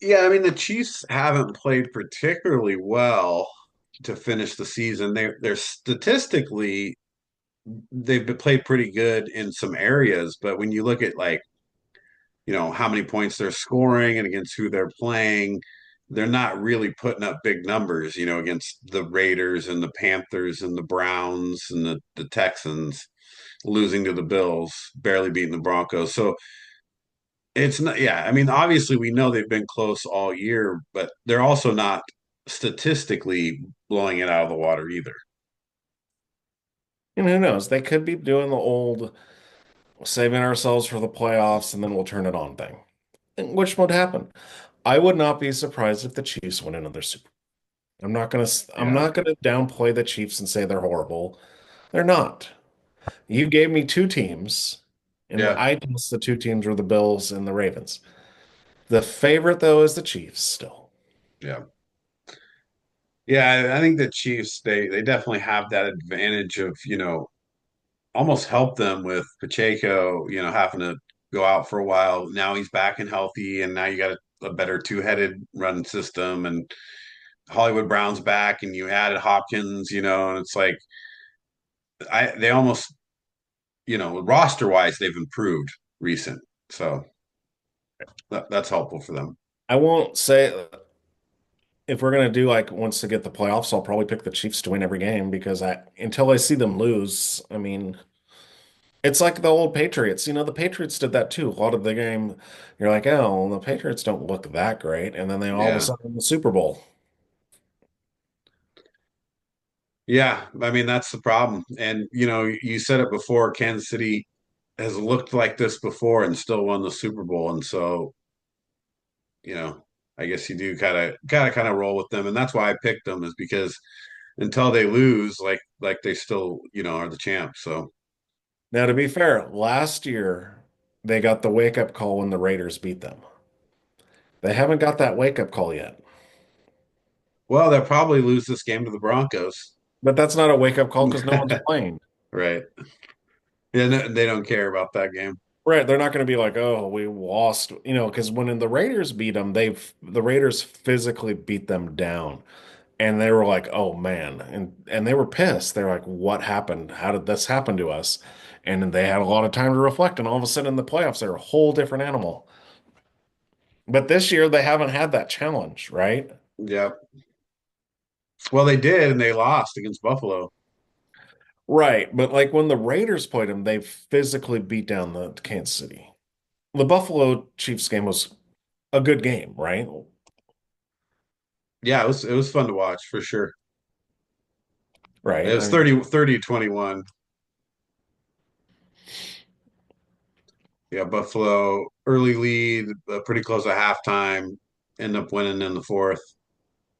Yeah, I mean the Chiefs haven't played particularly well to finish the season. They're statistically they've played pretty good in some areas, but when you look at like how many points they're scoring and against who they're playing, they're not really putting up big numbers, against the Raiders and the Panthers and the Browns and the Texans, losing to the Bills, barely beating the Broncos. So it's not, yeah. I mean, obviously, we know they've been close all year, but they're also not statistically blowing it out of the water either. And who knows? They could be doing the old saving ourselves for the playoffs and then we'll turn it on thing, which would happen. I would not be surprised if the Chiefs win another Super. I'm Yeah. not gonna downplay the Chiefs and say they're horrible. They're not. You gave me two teams, and Yeah. I guess the two teams were the Bills and the Ravens. The favorite though is the Chiefs still. Yeah. Yeah. I think the Chiefs, they definitely have that advantage of, almost help them with Pacheco, having to go out for a while. Now he's back and healthy, and now you got a better two-headed run system, and Hollywood Brown's back, and you added Hopkins, and it's like they almost, roster-wise, they've improved recent. So that's helpful for them. I won't say if we're gonna do like once to get the playoffs, I'll probably pick the Chiefs to win every game because I until I see them lose, I mean, it's like the old Patriots. The Patriots did that too. A lot of the game, you're like, oh, well, the Patriots don't look that great, and then they all of a Yeah. sudden win the Super Bowl. Yeah. I mean, that's the problem. And, you said it before, Kansas City has looked like this before and still won the Super Bowl. And so you know, I guess you do kind of roll with them, and that's why I picked them is because until they lose, like they still are the champs. So Now, to be fair, last year they got the wake up call when the Raiders beat them. They haven't got that wake up call yet. well, they'll probably lose this game to the Broncos, But that's not a wake up call because no one's playing. right? Yeah, no, they don't care about that game. Right. They're not going to be like, oh, we lost, because when the Raiders beat them, the Raiders physically beat them down. And they were like, oh man. And they were pissed. They're like, what happened? How did this happen to us? And then they had a lot of time to reflect. And all of a sudden in the playoffs, they're a whole different animal. But this year they haven't had that challenge, right? Yeah. Well, they did, and they lost against Buffalo. Right. But like when the Raiders played them, they physically beat down the Kansas City. The Buffalo Chiefs game was a good game, right? Yeah, it was fun to watch for sure. It Right. was I mean, 30-21. Yeah, Buffalo early lead, pretty close at halftime, end up winning in the fourth,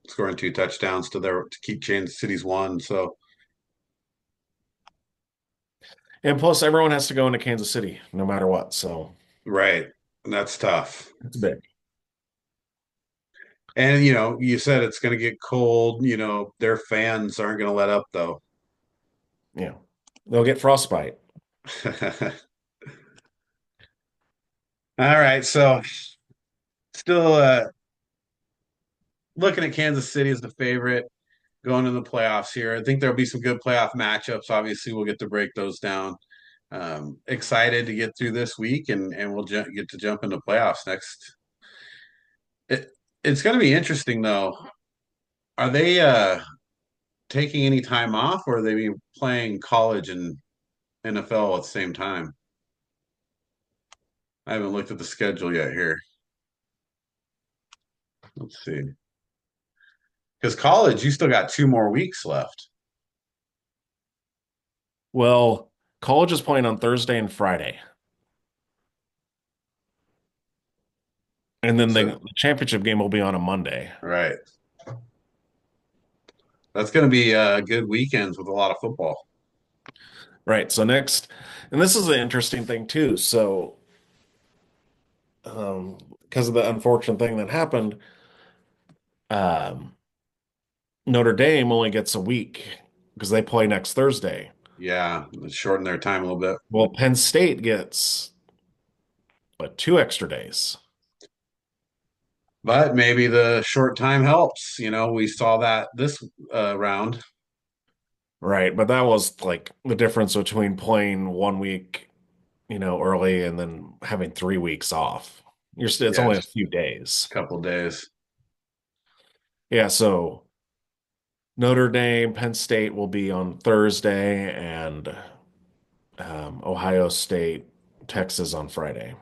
scoring two touchdowns to keep Kansas City's one. So and plus everyone has to go into Kansas City no matter what. So right, that's tough. it's big. And you said it's going to get cold. Their fans aren't going to let up though. Yeah. They'll get frostbite. All right, so still looking at Kansas City as the favorite going to the playoffs here. I think there'll be some good playoff matchups. Obviously, we'll get to break those down. Excited to get through this week, and we'll get to jump into playoffs next. It's going to be interesting though. Are they taking any time off, or are they be playing college and NFL at the same time? I haven't looked at the schedule yet here. Let's see. Because college, you still got 2 more weeks left. Well, college is playing on Thursday and Friday. And then So, the championship game will be on a Monday. right. That's going to be good weekends with a lot of football. Right. So next, and this is an interesting thing too. So, because of the unfortunate thing that happened, um, Notre Dame only gets a week because they play next Thursday. Yeah, shorten their time a little bit. Well, Penn State gets two extra days. But maybe the short time helps. We saw that this round. Right. But that was like the difference between playing 1 week, early and then having 3 weeks off. It's Yeah, only a just few days. a couple days. Yeah, so Notre Dame, Penn State will be on Thursday, and Ohio State, Texas on Friday.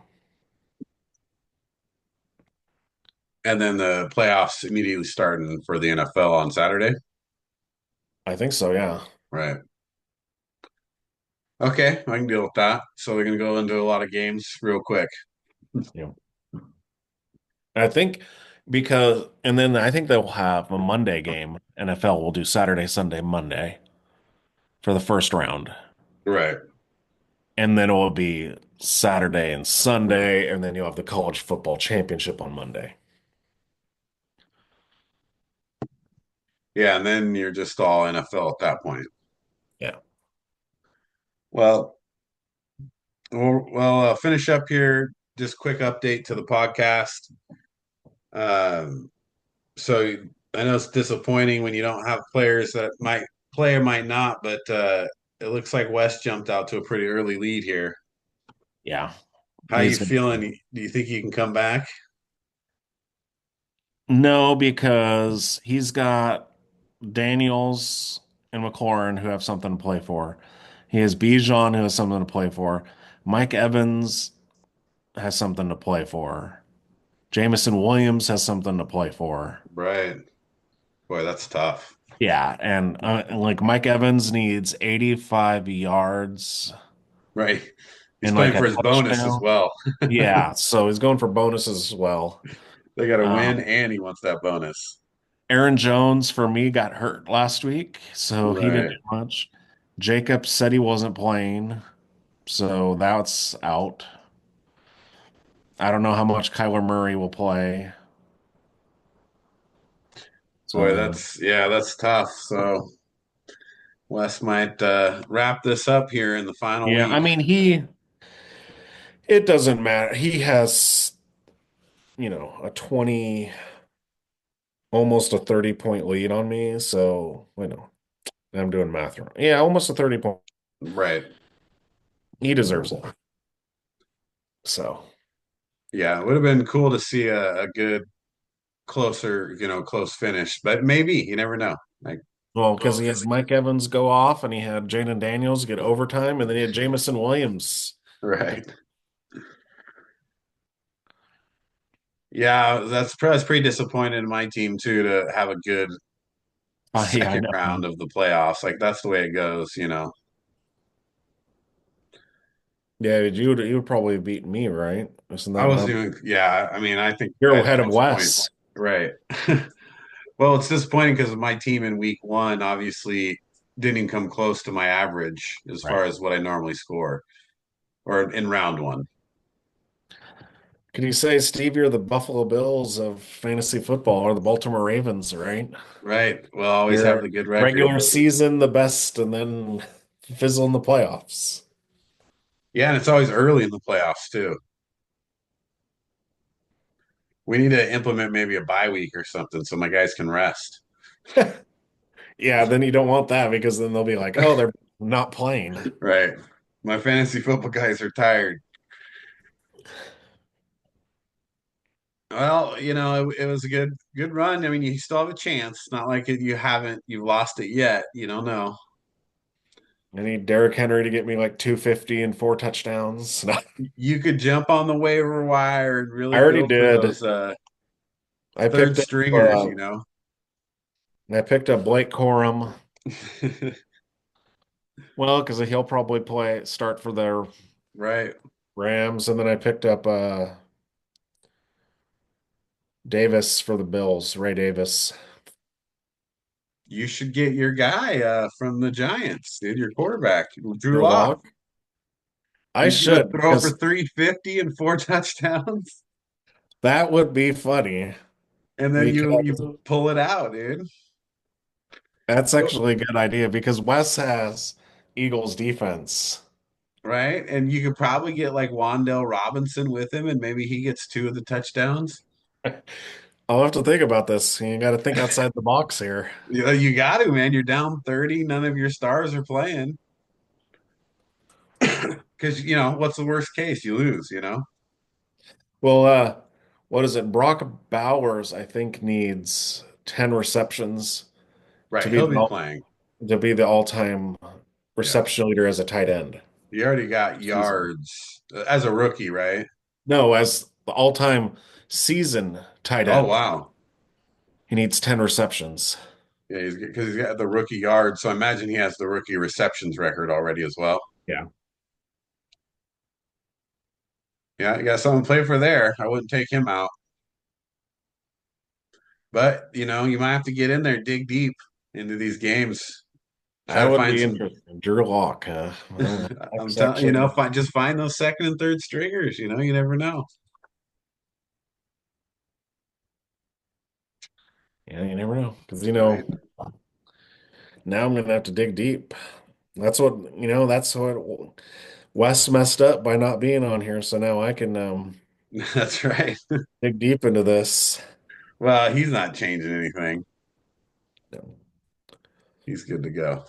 And then the playoffs immediately starting for the NFL on Saturday. I think so, yeah. Right. Okay, I can deal with that. So we're gonna go into a lot of games real quick. Yeah. I think because, and then I think they'll have a Monday game. NFL will do Saturday, Sunday, Monday for the first round. Right. And then it will be Saturday and Sunday, and then you'll have the college football championship on Monday. Yeah, and then you're just all NFL at that point. Yeah. Well, we'll finish up here. Just quick update to the podcast. Um, so I know it's disappointing when you don't have players that might play or might not, but it looks like West jumped out to a pretty early lead here. Yeah. How you He's gonna feeling? Do you think you can come back? No, because he's got Daniels and McLaurin who have something to play for. He has Bijan who has something to play for. Mike Evans has something to play for. Jamison Williams has something to play for. Right. Boy, that's tough. Yeah, and like Mike Evans needs 85 yards Right. He's and playing like a for his bonus as touchdown. well. Yeah, so he's going for bonuses as well. They got to win, Um, and he wants that bonus. Aaron Jones for me got hurt last week, so he didn't Right. do much. Jacob said he wasn't playing, so that's out. I don't know how much Kyler Murray will play. Boy, So that's tough. So Wes might wrap this up here in the final yeah, I week. mean it doesn't matter. He has, a 20, almost a 30-point lead on me. So, I'm doing math wrong. Yeah, almost a 30 point. Right. He deserves it. So, Yeah, it would have been cool to see a good closer, close finish, but maybe you never know. Like, well, because he had Mike Evans go off and he had Jaden Daniels get overtime and then he had Jamison Williams. right. Yeah, that's pretty disappointing in my team too to have a good Yeah, I second know. round of the playoffs. Like that's the way it goes. Yeah, you would probably have beaten me, right? Isn't I that was how doing, yeah, I mean, I think you're at ahead of most points, Wes? right. Well, it's disappointing because my team in week one obviously didn't even come close to my average as Right. far as what I normally score or in round one. Could you say, Steve, you're the Buffalo Bills of fantasy football or the Baltimore Ravens, right? Right. Well, always have You're the good record. regular season the best and then fizzle in the playoffs. Yeah, and it's always early in the playoffs too. We need to implement maybe a bye week or something so my guys can rest. Yeah, then you don't want that because then they'll be like, oh, they're not playing. Right. My fantasy football guys are tired. Well, it was a good run. I mean, you still have a chance. It's not like you've lost it yet. You don't know. I need Derrick Henry to get me like 250 and 4 touchdowns. You could jump on the waiver wire and I really already go for did. those I third picked up stringers, uh, you know. I picked up Blake Corum. Well, because he'll probably start for their Right. Rams, and then I picked up Davis for the Bills, Ray Davis. You should get your guy from the Giants, dude, your quarterback, Drew Drew Lock. Lock. I He's gonna should throw for because 350 and four touchdowns. that would be funny And then you because pull it out, dude. that's actually a good idea because Wes has Eagles defense. Right? And you could probably get like Wandell Robinson with him, and maybe he gets two of the touchdowns. I'll have to think about this. You got to think outside the box here. You got to, man. You're down 30. None of your stars are playing. Because, what's the worst case? You lose. Well, what is it? Brock Bowers, I think, needs 10 receptions to Right. be He'll the be all, playing. to be the all-time Yeah. reception leader as a tight end. He already got Season. yards as a rookie, right? No, as the all-time season tight Oh, end. wow. He needs 10 receptions. Yeah, because he's got the rookie yards. So I imagine he has the rookie receptions record already as well. Yeah. Yeah, you got someone to play for there. I wouldn't take him out. But, you might have to get in there, dig deep into these games. Try That to would find be some. interesting. Drew Lock, huh? Well, I'm that's telling actually, just find those second and third stringers. You never know. yeah, you never know. Because, Right. now I'm gonna have to dig deep. That's what Wes messed up by not being on here. So now I can That's right. dig deep into this. Well, he's not changing anything. No. He's good to go.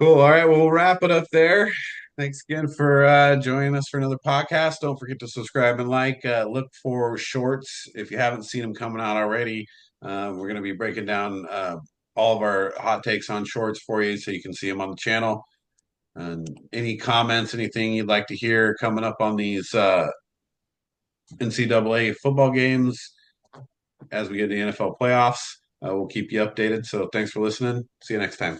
Cool. All right. Well, we'll wrap it up there. Thanks again for joining us for another podcast. Don't forget to subscribe and like. Look for shorts if you haven't seen them coming out already. We're going to be breaking down all of our hot takes on shorts for you so you can see them on the channel. And any comments, anything you'd like to hear coming up on these NCAA football games as we get to the NFL playoffs, we'll keep you updated. So thanks for listening. See you next time.